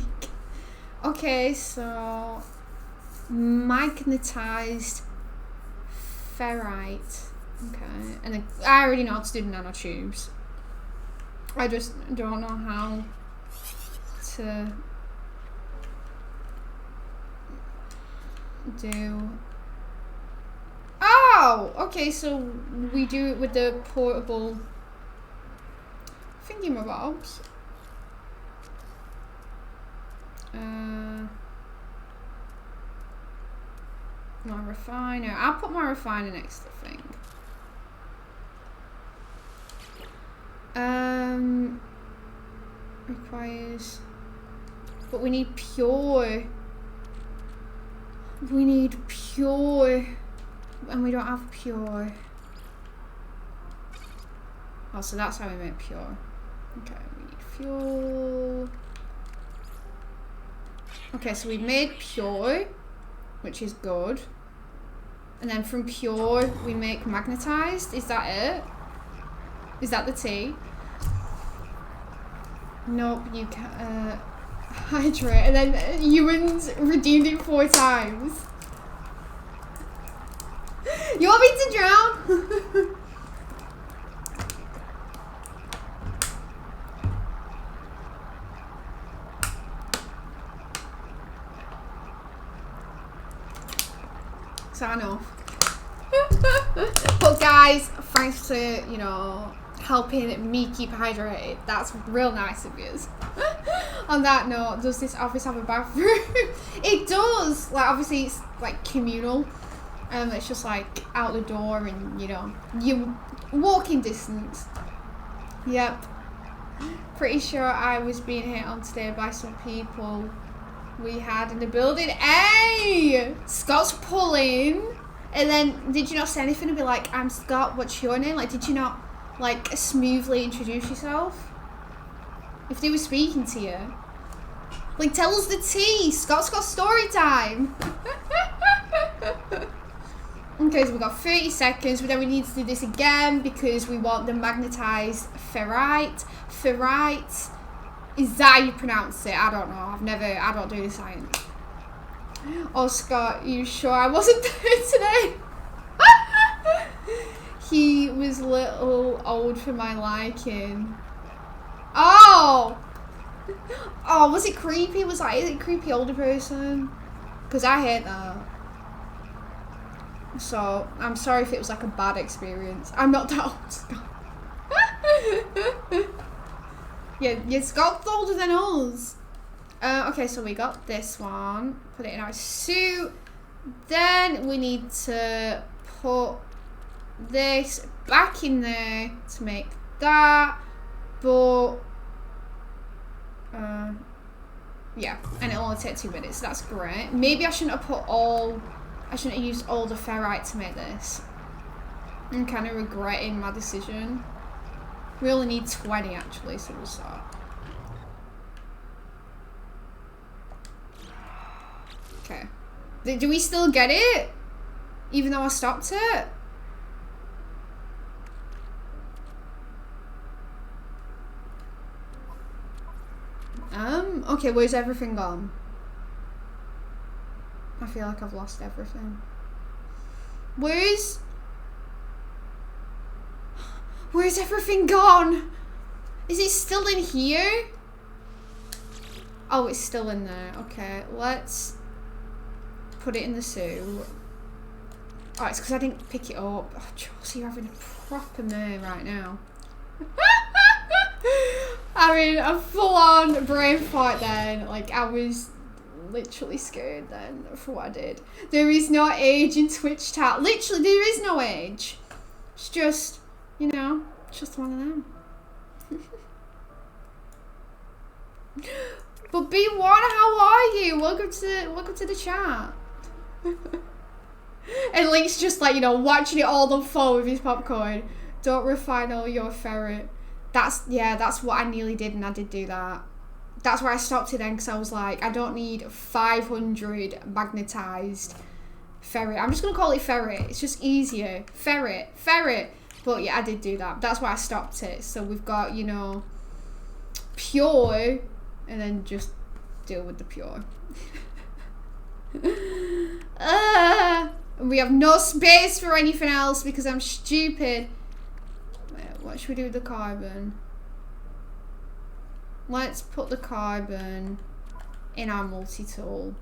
Okay, so magnetized ferrite. Okay, and I already know how to do nanotubes. I just don't know how to do. Oh, Oh, okay, so we do it with the portable thingy-mabobs. My refiner. I'll put my refiner next to the thing. Requires... But we need pure. We need pure. And we don't have pure. Oh, so that's how we make pure. Okay, we need fuel. Okay, so we made pure, which is good. And then from pure, we make magnetized. Is that it? Is that the tea? Nope, you can't. Hydrate. And then humans redeemed it 4 times. You want me to drown? Sign off. But guys, thanks to, you know, helping me keep hydrated. That's real nice of you. On that note, does this office have a bathroom? It does. Like, obviously it's like communal. It's just like out the door and, you know, you walking distance. Yep. Pretty sure I was being hit on today by some people we had in the building. Hey! Scott's pulling. And then, did you not say anything and be like, I'm Scott, what's your name? Like, did you not, like, smoothly introduce yourself? If they were speaking to you. Like, tell us the tea. Scott's got story time. Okay, so we've got 30 seconds, but then we need to do this again because we want the magnetized ferrite. Ferrite. Is that how you pronounce it? I don't know. I don't do the science. Oh, Scott, you sure I wasn't there today? He was a little old for my liking. Oh! Oh, was it creepy? Was like, is it a creepy older person? Because I hate that. So, I'm sorry if it was like a bad experience. I'm not that old, Scott. Yeah, Scott's older than us. Okay, so we got this one. Put it in our suit. Then we need to put this back in there to make that. But, yeah, and it'll only take 2 minutes. That's great. Maybe I shouldn't have put all... I shouldn't have used all the ferrite to make this. I'm kind of regretting my decision. We only need 20 actually, so we'll start. Okay. Do we still get it? Even though I stopped it? Okay, where's everything gone? I feel like I've lost everything. Where's everything gone? Is it still in here? Oh, it's still in there. Okay, let's put it in the suit. Oh, it's because I didn't pick it up. Oh, Josie, you're having a proper mare right now. I mean, a full-on brain fart then. Like, I was literally scared then for what I did. There is no age in Twitch chat. Literally, there is no age. It's just, you know, just one of them. But B1, how are you? Welcome to the chat. And Link's just like, you know, watching it all unfold with his popcorn. Don't refine all your ferret. That's what I nearly did, and I did do that. That's where I stopped it then, because I was like, I don't need 500 magnetized ferret. I'm just going to call it ferret. It's just easier. Ferret. But yeah, I did do that. That's why I stopped it. So we've got, you know, pure, and then just deal with the pure. We have no space for anything else because I'm stupid. Wait, what should we do with the carbon? Let's put the carbon in our multi-tool.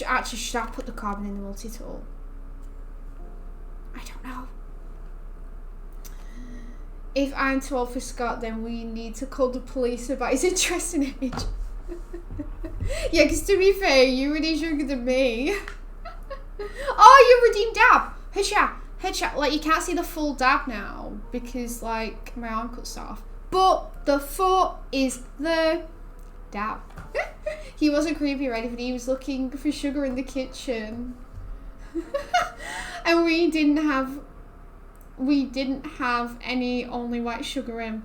Actually, should I put the carbon in the multi-tool? I don't know. If I'm too old for Scott, then we need to call the police about his interesting age. Yeah, because to be fair, you're really younger than me. Oh, you redeemed dab. Headshot. Like, you can't see the full dab now because, like, my arm cuts off. But the foot is the dab. He wasn't creepy or anything. He was looking for sugar in the kitchen. And we didn't have any only white sugar in.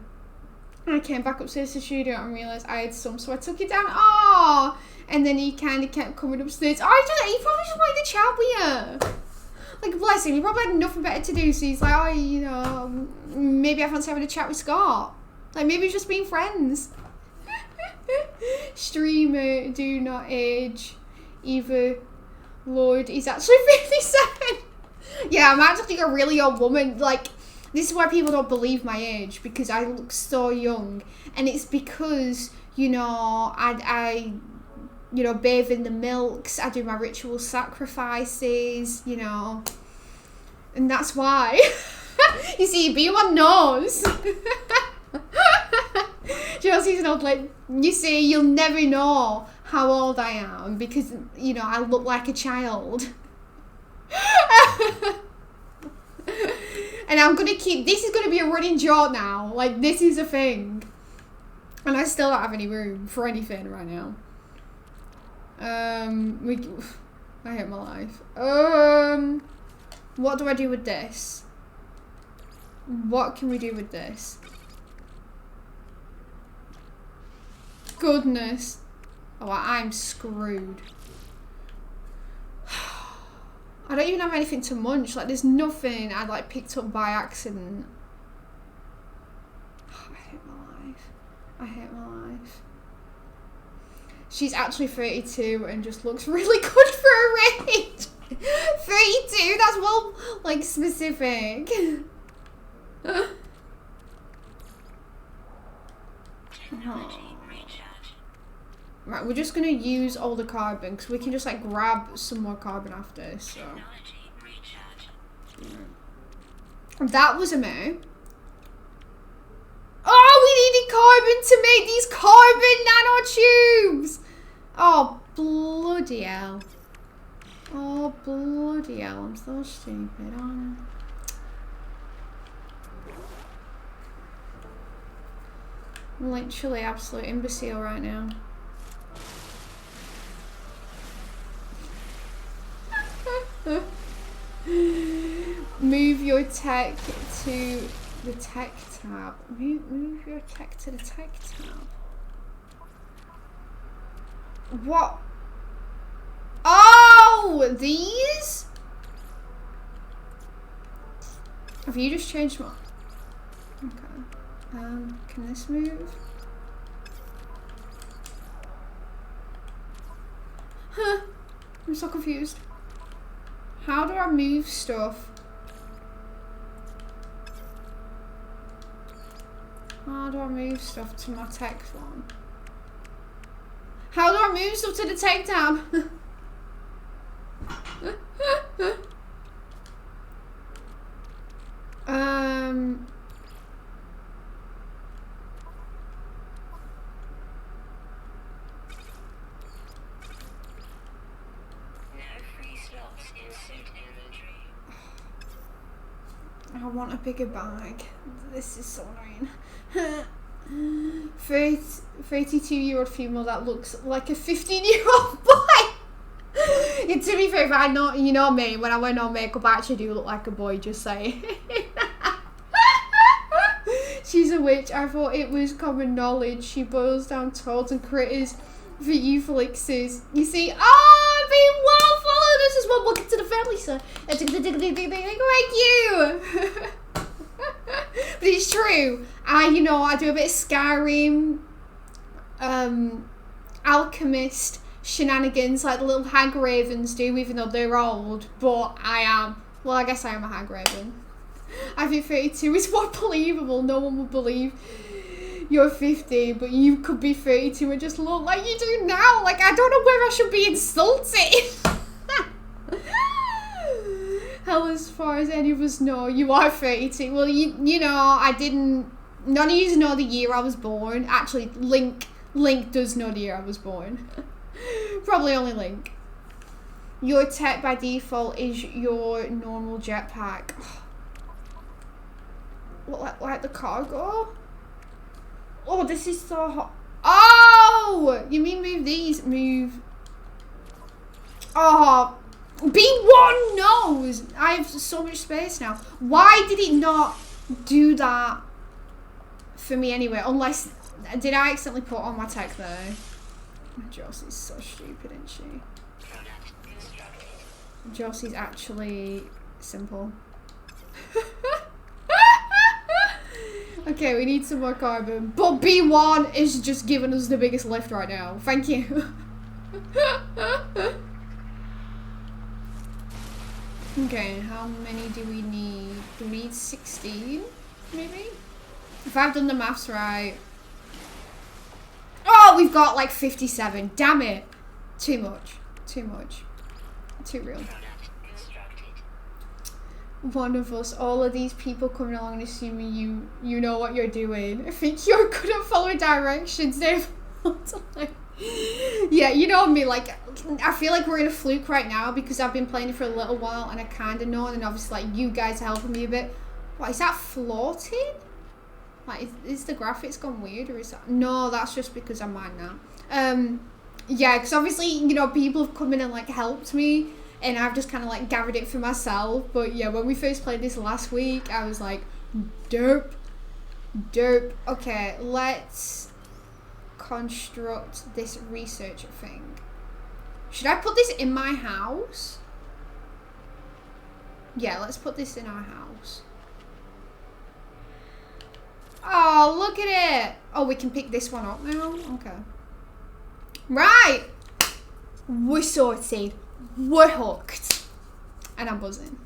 And I came back upstairs to the studio and realised I had some, so I took it down. Oh, and then he kind of kept coming upstairs. Oh, he probably just wanted to chat with you. Like, bless him, he probably had nothing better to do, so he's like, oh, you know, maybe I fancy having a chat with Scott. Like, maybe he's just being friends. Streamer, do not age. Eva Lloyd is actually 57. Yeah, I'm actually a really old woman. Like, this is why people don't believe my age, because I look so young. And it's because, you know, I you know, bathe in the milks, I do my ritual sacrifices, you know. And that's why. You see, B1 knows. Josie's an old lady. You see, you'll never know how old I am because, you know, I look like a child. And I'm gonna keep, this is gonna be a running joke now. Like, this is a thing. And I still don't have any room for anything right now. I hate my life. What do I do with this? What can we do with this? Goodness. Oh, I'm screwed. I don't even have anything to munch. Like, there's nothing I like picked up by accident. I hate my life. I hate my life. She's actually 32 and just looks really good for her age. 32? That's well, like, specific. Oh. Right, we're just gonna use all the carbon because we can just like grab some more carbon after. So that was a me. Oh, we needed carbon to make these carbon nanotubes. Oh bloody hell! Oh bloody hell! I'm so stupid, aren't I? I'm literally absolute imbecile right now. Move your tech to the tech tab. Move your tech to the tech tab. What? Oh, these? Have you just changed my? Okay. Can this move? Huh. I'm so confused. How do I move stuff? How do I move stuff to my tech one? How do I move stuff to the tech tab? I want a bigger bag. This is so annoying. 32-year-old female that looks like a 15-year-old boy. And to be fair, if I know, you know me, when I wear no makeup, I actually do look like a boy, just saying. She's a witch. I thought it was common knowledge. She boils down toads and critters for euphylixes. You see, oh, being well followed. This is what welcome to the family, sir. Thank you. But it's true. You know, I do a bit of Skyrim, Alchemist, shenanigans like the little hag ravens do, even though they're old. But I guess I am a hag raven. I think 32 is more believable. No one would believe you're 50, but you could be 32 and just look like you do now. Like, I don't know where I should be insulted. Hell, as far as any of us know, you are 32. Well, you know, I didn't... None of you know the year I was born. Actually, Link does know the year I was born. Probably only Link. Your tech by default is your normal jetpack. What, like the cargo? Oh, this is so hot. Oh! You mean move these? Move. Oh. B1 knows! I have so much space now. Why did it not do that for me anyway? Unless... Did I accidentally put on my tech there? Josie's so stupid, isn't she? Josie's actually simple. Okay, we need some more carbon. But B1 is just giving us the biggest lift right now. Thank you. Okay, how many do we need? Do we need 16, maybe? If I've done the maths right. Oh, we've got like 57. Damn it. Too much. Too much. Too real. One of us, all of these people coming along and assuming you know what you're doing. I think you're good at following directions. Yeah, you know me, like, I feel like we're in a fluke right now because I've been playing it for a little while and I kind of know, and then obviously, like, you guys are helping me a bit. What, is that floating? Like, is the graphics gone weird, or is that... No, that's just because I'm mine now. Yeah, because obviously, you know, people have come in and, like, helped me, and I've just kind of, like, gathered it for myself. But, yeah, when we first played this last week, I was like, derp. Derp. Okay, let's construct this researcher thing. Should I put this in my house? Yeah, let's put this in our house. Oh, look at it. Oh, we can pick this one up now? Okay. Right. We're sorted. We're hooked. And I'm buzzing.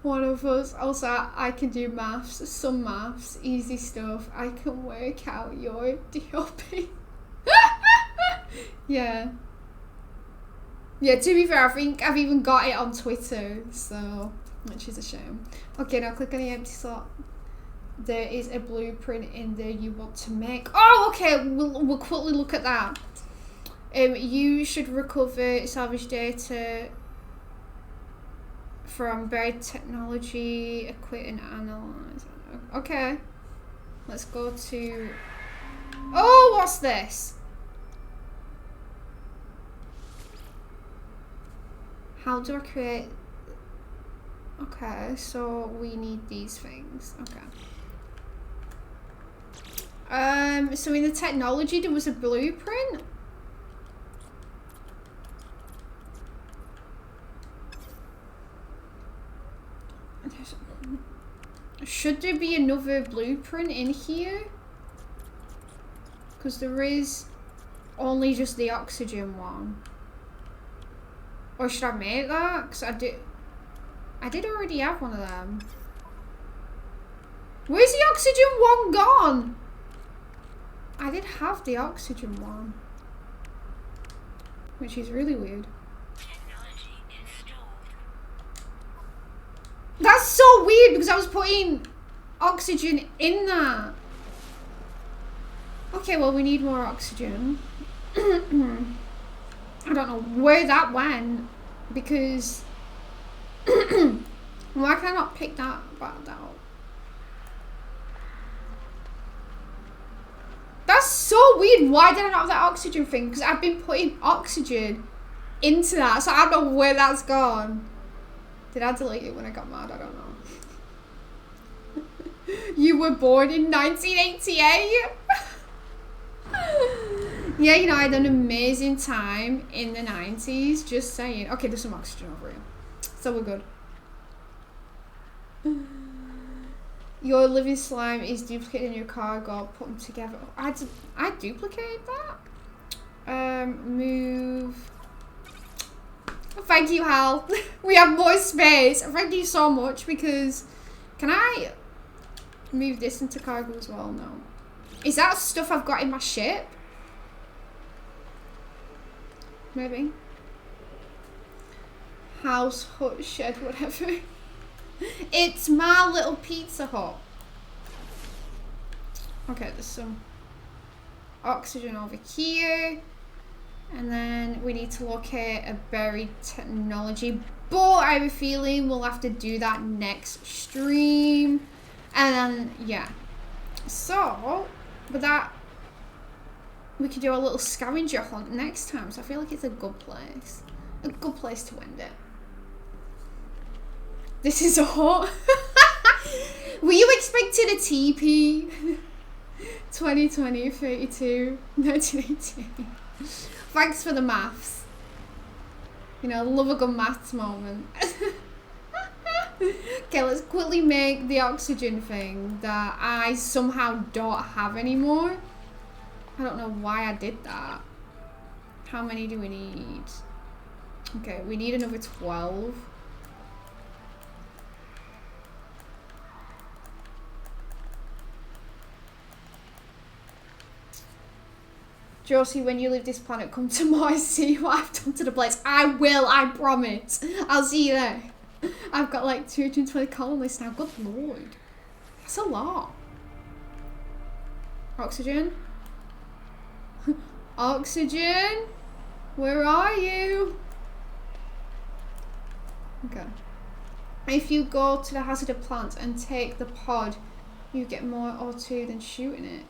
One of us. Also, I can do maths. Some maths. Easy stuff. I can work out your DOP. Yeah. Yeah, to be fair, I think I've even got it on Twitter. So, which is a shame. Okay, now click on the empty slot. There is a blueprint in there you want to make. Oh, okay. We'll quickly look at that. You should recover salvage data from buried technology, equip and analyze. Okay. Let's go to... Oh, what's this? How do I create... Okay, so we need these things. Okay. So in the technology there was a blueprint? Should there be another blueprint in here? Because there is only just the oxygen one. Or should I make that? Because I did already have one of them. Where's the oxygen one gone? I did have the oxygen one. Which is really weird. That's so weird because I was putting oxygen in that. Okay, well, we need more oxygen. I don't know where that went because why can I not pick that out? That's so weird. Why did I not have that oxygen thing? Because I've been putting oxygen into that, so I don't know where that's gone. Did I delete it when I got mad? I don't know. You were born in 1988? Yeah, you know, I had an amazing time in the 90s. Just saying. Okay, there's some oxygen over here. So we're good. Your living slime is duplicated in your cargo. Put them together. I duplicated that? Move... Thank you, Hal. We have more space. Thank you so much because... Can I... Move this into cargo as well. No. Is that stuff I've got in my ship? Maybe. House, hut, shed, whatever. It's my little pizza hut. Okay, there's some oxygen over here. And then we need to locate a buried technology. But I have a feeling we'll have to do that next stream. And then, yeah. So, but that... we could do a little scavenger hunt next time. So I feel like it's a good place. A good place to end it. This is a hut. Were you expecting a TP? 2020, 32, 1918. Thanks for the maths. You know, love a good maths moment. Okay, let's quickly make the oxygen thing that I somehow don't have anymore. I don't know why I did that. How many do we need? Okay, we need another 12. Josie, when you leave this planet, come to Mars, see what I've done to the place. I will, I promise. I'll see you there. I've got like 220 colonists now. Good lord. That's a lot. Oxygen? Oxygen? Where are you? Okay. If you go to the hazardous plant and take the pod, you get more O2 than shooting it.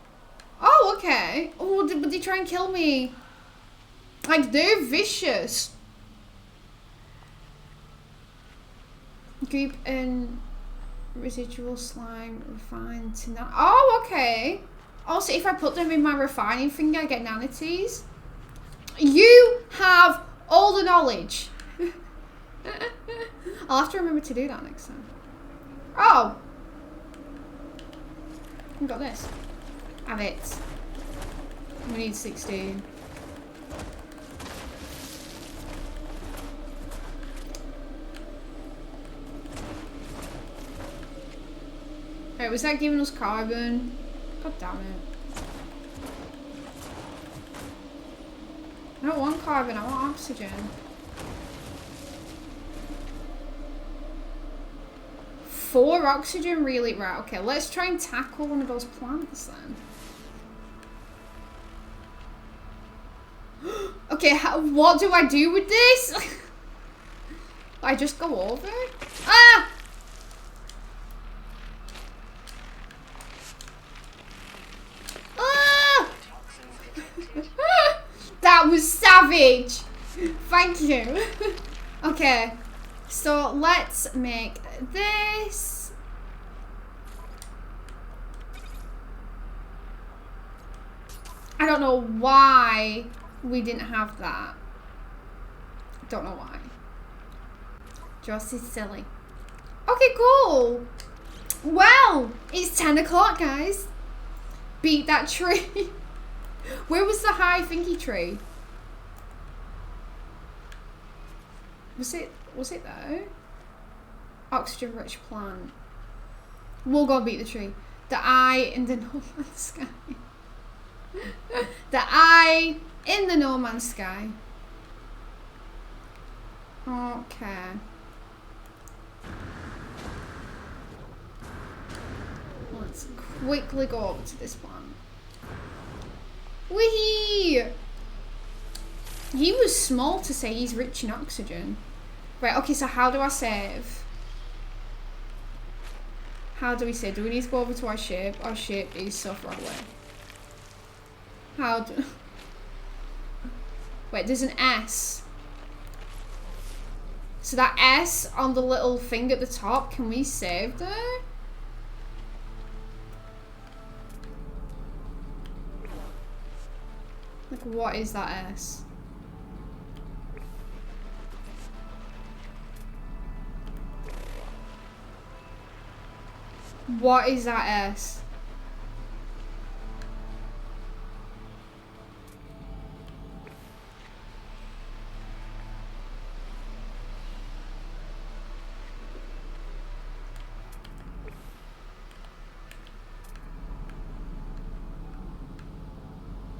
Oh, okay. Oh, but they try and kill me. Like, they're vicious. Goop and residual slime refined to not. Oh, okay. Also, if I put them in my refining thing, I get nanities. You have all the knowledge. I'll have to remember to do that next time. Oh. I got this. Have it. We need 16. Wait, was that giving us carbon? God damn it. I don't want carbon, I want oxygen. 4 oxygen, really? Right, okay, let's try and tackle one of those plants then. Okay, what do I do with this? I just go over? Ah! Ah! That was savage! Thank you. Okay, so let's make this. I don't know why we didn't have that. Don't know why. Joss is silly. Okay, cool. Well, it's 10 o'clock, guys. Beat that tree. Where was the high thingy tree? Was it there? Oxygen rich plant. We'll go beat the tree. The eye in the no man's sky. The eye in the no man's sky. Okay. Let's quickly go over to this one. Whee! He was small to say he's rich in oxygen. Right, okay, so how do I save? How do we save? Do we need to go over to our ship? Our ship is so far away. How do... Wait, there's an S. So that S on the little thing at the top, can we save there? Like, what is that S? What is that S?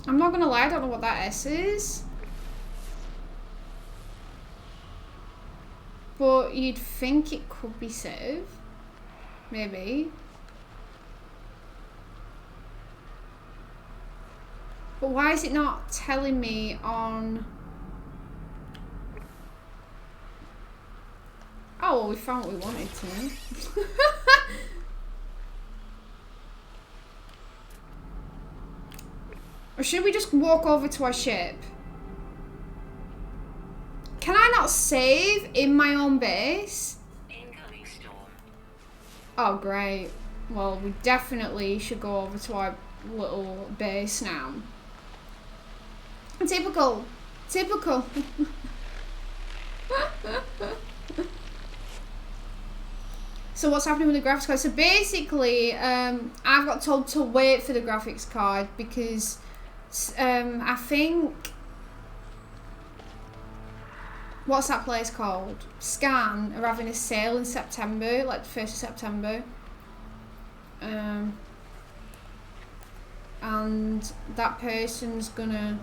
I'm not gonna lie, I don't know what that S is. But you'd think it could be save. Maybe. But why is it not telling me on... Oh, well, we found what we wanted to. Or should we just walk over to our ship? Can I not save in my own base? Incoming storm. Oh, great. Well, we definitely should go over to our little base now. Typical. Typical. So what's happening with the graphics card? So basically, I've got told to wait for the graphics card because I think... What's that place called? Scan are having a sale in September, like the 1st of September. And that person's gonna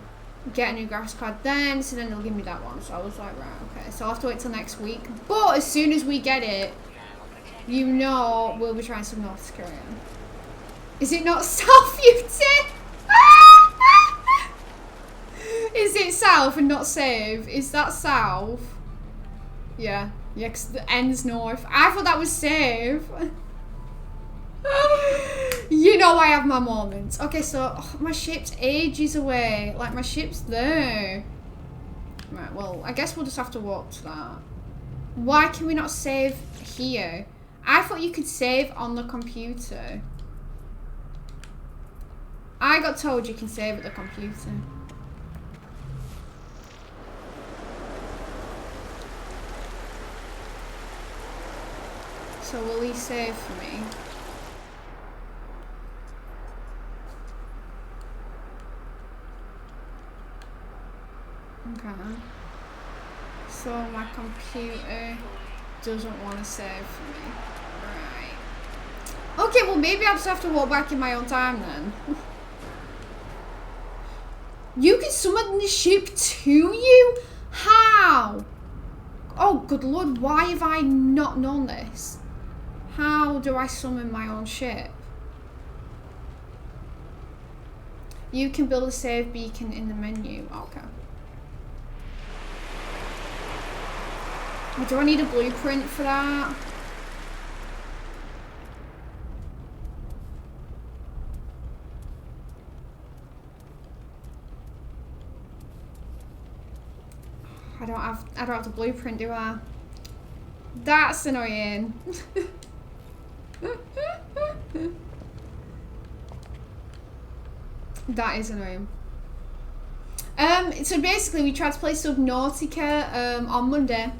get a new graphics card then, so then they'll give me that one. So I was like, right, okay. So I'll have to wait till next week. But as soon as we get it, you know we'll be trying some North Korea. Is it not South UT? Is it South and not save? Is that South? Yeah. Yeah, because the end's North. I thought that was save. You know I have my moments. Okay, so my ship's ages away. Like, my ship's there. Right, well, I guess we'll just have to walk to that. Why can we not save here? I thought you could save on the computer. I got told you can save at the computer. So will he save for me? Okay. So my computer doesn't want to save for me. Right. Okay, well maybe I'll just have to walk back in my own time then. You can summon the ship to you? How? Oh, good lord, why have I not known this? How do I summon my own ship? You can build a save beacon in the menu. Okay. Do I need a blueprint for that? I don't have the blueprint, do I? That's annoying. That is annoying. So basically we tried to play Subnautica on Monday,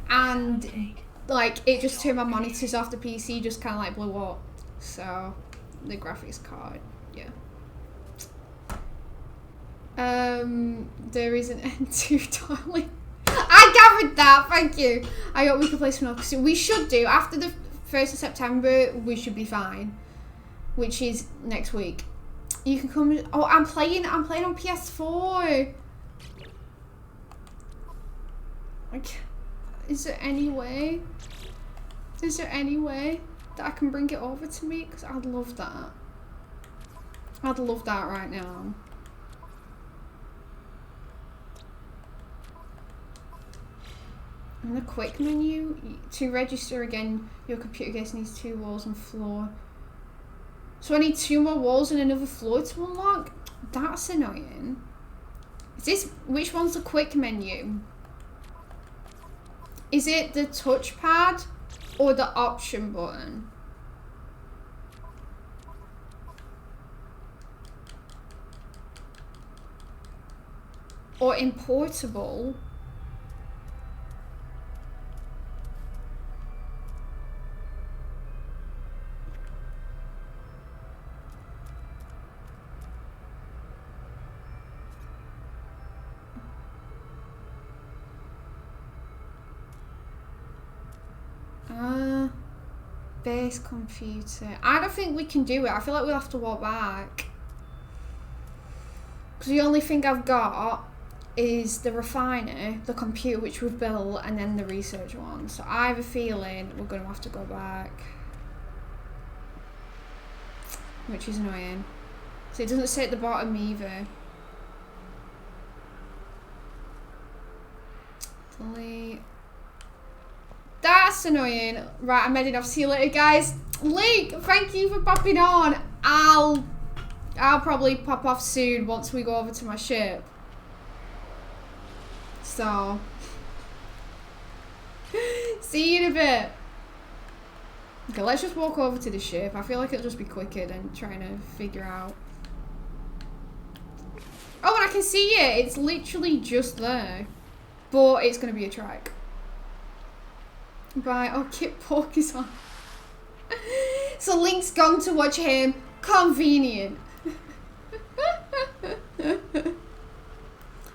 and like it just turned my monitors off. The PC just kind of like blew up. So the graphics card, yeah. There is an N2, darling. I gathered that, thank you. I hope we can play Subnautica. We should do after the 1st of September. We should be fine, which is next week. You can come. Oh, I'm playing on PS4. Like, is there any way? Is there any way that I can bring it over to me? Because I'd love that. I'd love that right now. In the quick menu, to register again, your computer case needs 2 walls and floor. So I need 2 more walls and another floor to unlock? That's annoying. Is this, which one's the quick menu? Is it the touchpad or the option button? Or in portable? Base computer. I don't think we can do it. I feel like we'll have to walk back. Because the only thing I've got is the refiner, the computer which we've built, and then the research one. So I have a feeling we're going to have to go back. Which is annoying. So it doesn't say at the bottom either. Delete. That's annoying. Right, I'm heading off. See you later, guys. Luke, thank you for popping on. I'll probably pop off soon once we go over to my ship. So, see you in a bit. Okay, let's just walk over to the ship. I feel like it'll just be quicker than trying to figure out. Oh, and I can see it. It's literally just there. But it's going to be a trike. Right, oh, Kit Pork is on. So Link's gone to watch him. Convenient.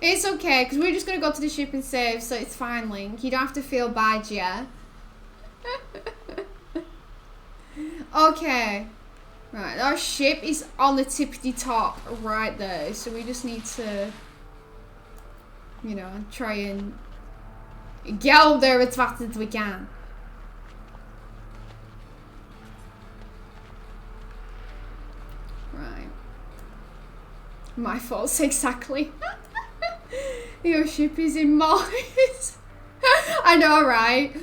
It's okay, because we're just going to go to the ship and save, so it's fine, Link. You don't have to feel bad, yeah? Okay. Right, our ship is on the tippity top right there, so we just need to, you know, try and get up there as fast as we can. Right. My fault, exactly. Your ship is in Mars. I know, right?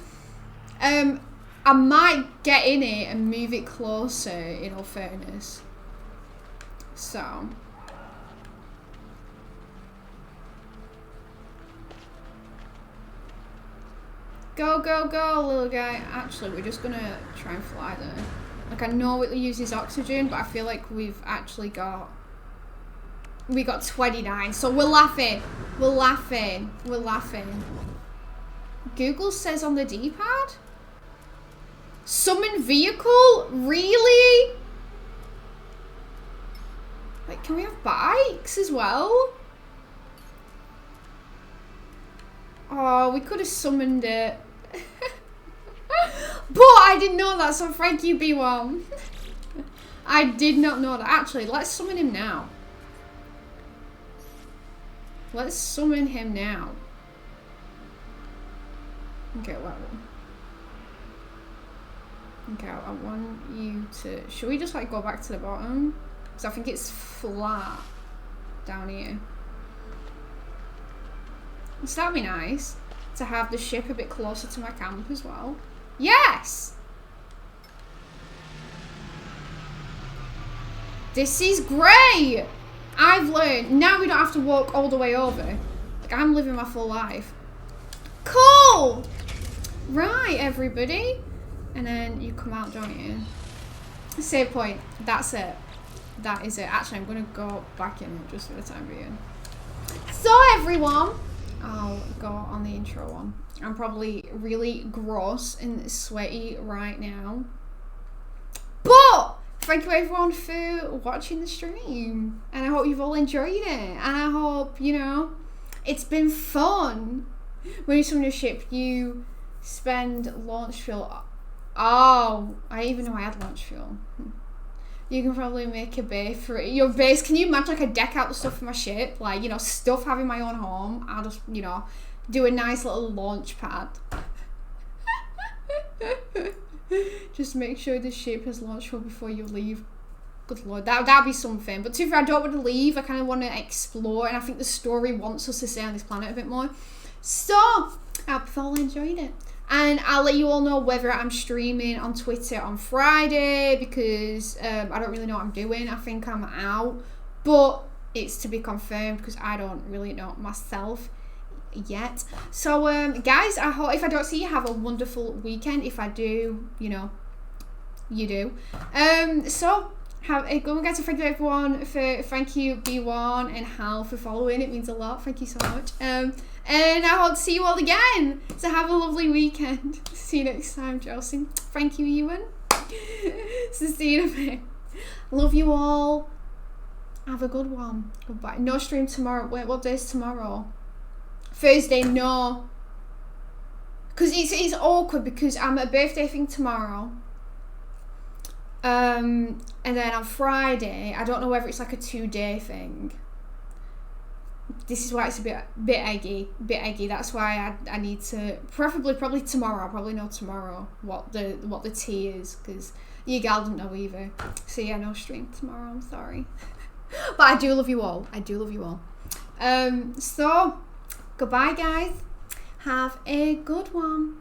I might get in it and move it closer, in all fairness. So. Go, go, go, little guy. Actually, we're just gonna try and fly there. Like, I know it uses oxygen, but I feel like we've actually got... We got 29, so we're laughing. We're laughing. We're laughing. Google says on the D-pad? Summon vehicle? Really? Like, can we have bikes as well? Oh, we could have summoned it. But I didn't know that, so thank you, B1. I did not know that. Actually, let's summon him now. Let's summon him now. Okay, well. Okay, I want you to... Should we just, like, go back to the bottom? Because I think it's flat down here. So that'd be nice to have the ship a bit closer to my camp as well. Yes! This is great! I've learned. Now we don't have to walk all the way over. Like, I'm living my full life. Cool! Right, everybody. And then you come out, don't you? Save point. That's it. That is it. Actually, I'm going to go back in just for the time being. So, everyone... I'll go on the intro one. I'm probably really gross and sweaty right now. But thank you everyone for watching the stream. And I hope you've all enjoyed it. And I hope, you know, it's been fun. When you summon a ship, you spend launch fuel. Oh, I didn't even know I had launch fuel. You can probably make a bay for it. Your base, can you imagine like a deck out the stuff for my ship? Like, you know, stuff having my own home. I'll just, you know, do a nice little launch pad. Just make sure the ship has launch fuel before you leave. Good lord, that'd be something. But to be fair, I don't want to leave. I kind of want to explore, and I think the story wants us to stay on this planet a bit more. So, I hope you all enjoyed it. And I'll let you all know whether I'm streaming on Twitter on Friday, because I don't really know what I'm doing. I think I'm out, but it's to be confirmed because I don't really know myself yet. So guys, I hope if I don't see you, have a wonderful weekend. If I do, you know, you do. So go and get to thank you everyone for thank you B1 and Hal for following. It means a lot. Thank you so much. And I hope to see you all again. So have a lovely weekend. See you next time, Josie. Thank you, Ewan. So see you in a bit. Love you all. Have a good one. Goodbye. No stream tomorrow. Wait, what day is tomorrow? Thursday, no. Because it's awkward because I'm at a birthday thing tomorrow. And then on Friday, I don't know whether it's like a 2-day thing. this is why it's a bit eggy. That's why I need to probably tomorrow. I'll probably know tomorrow what the tea is, because your gal didn't know either. So yeah, no stream tomorrow. I'm sorry, but I do love you all. So goodbye, guys. Have a good one.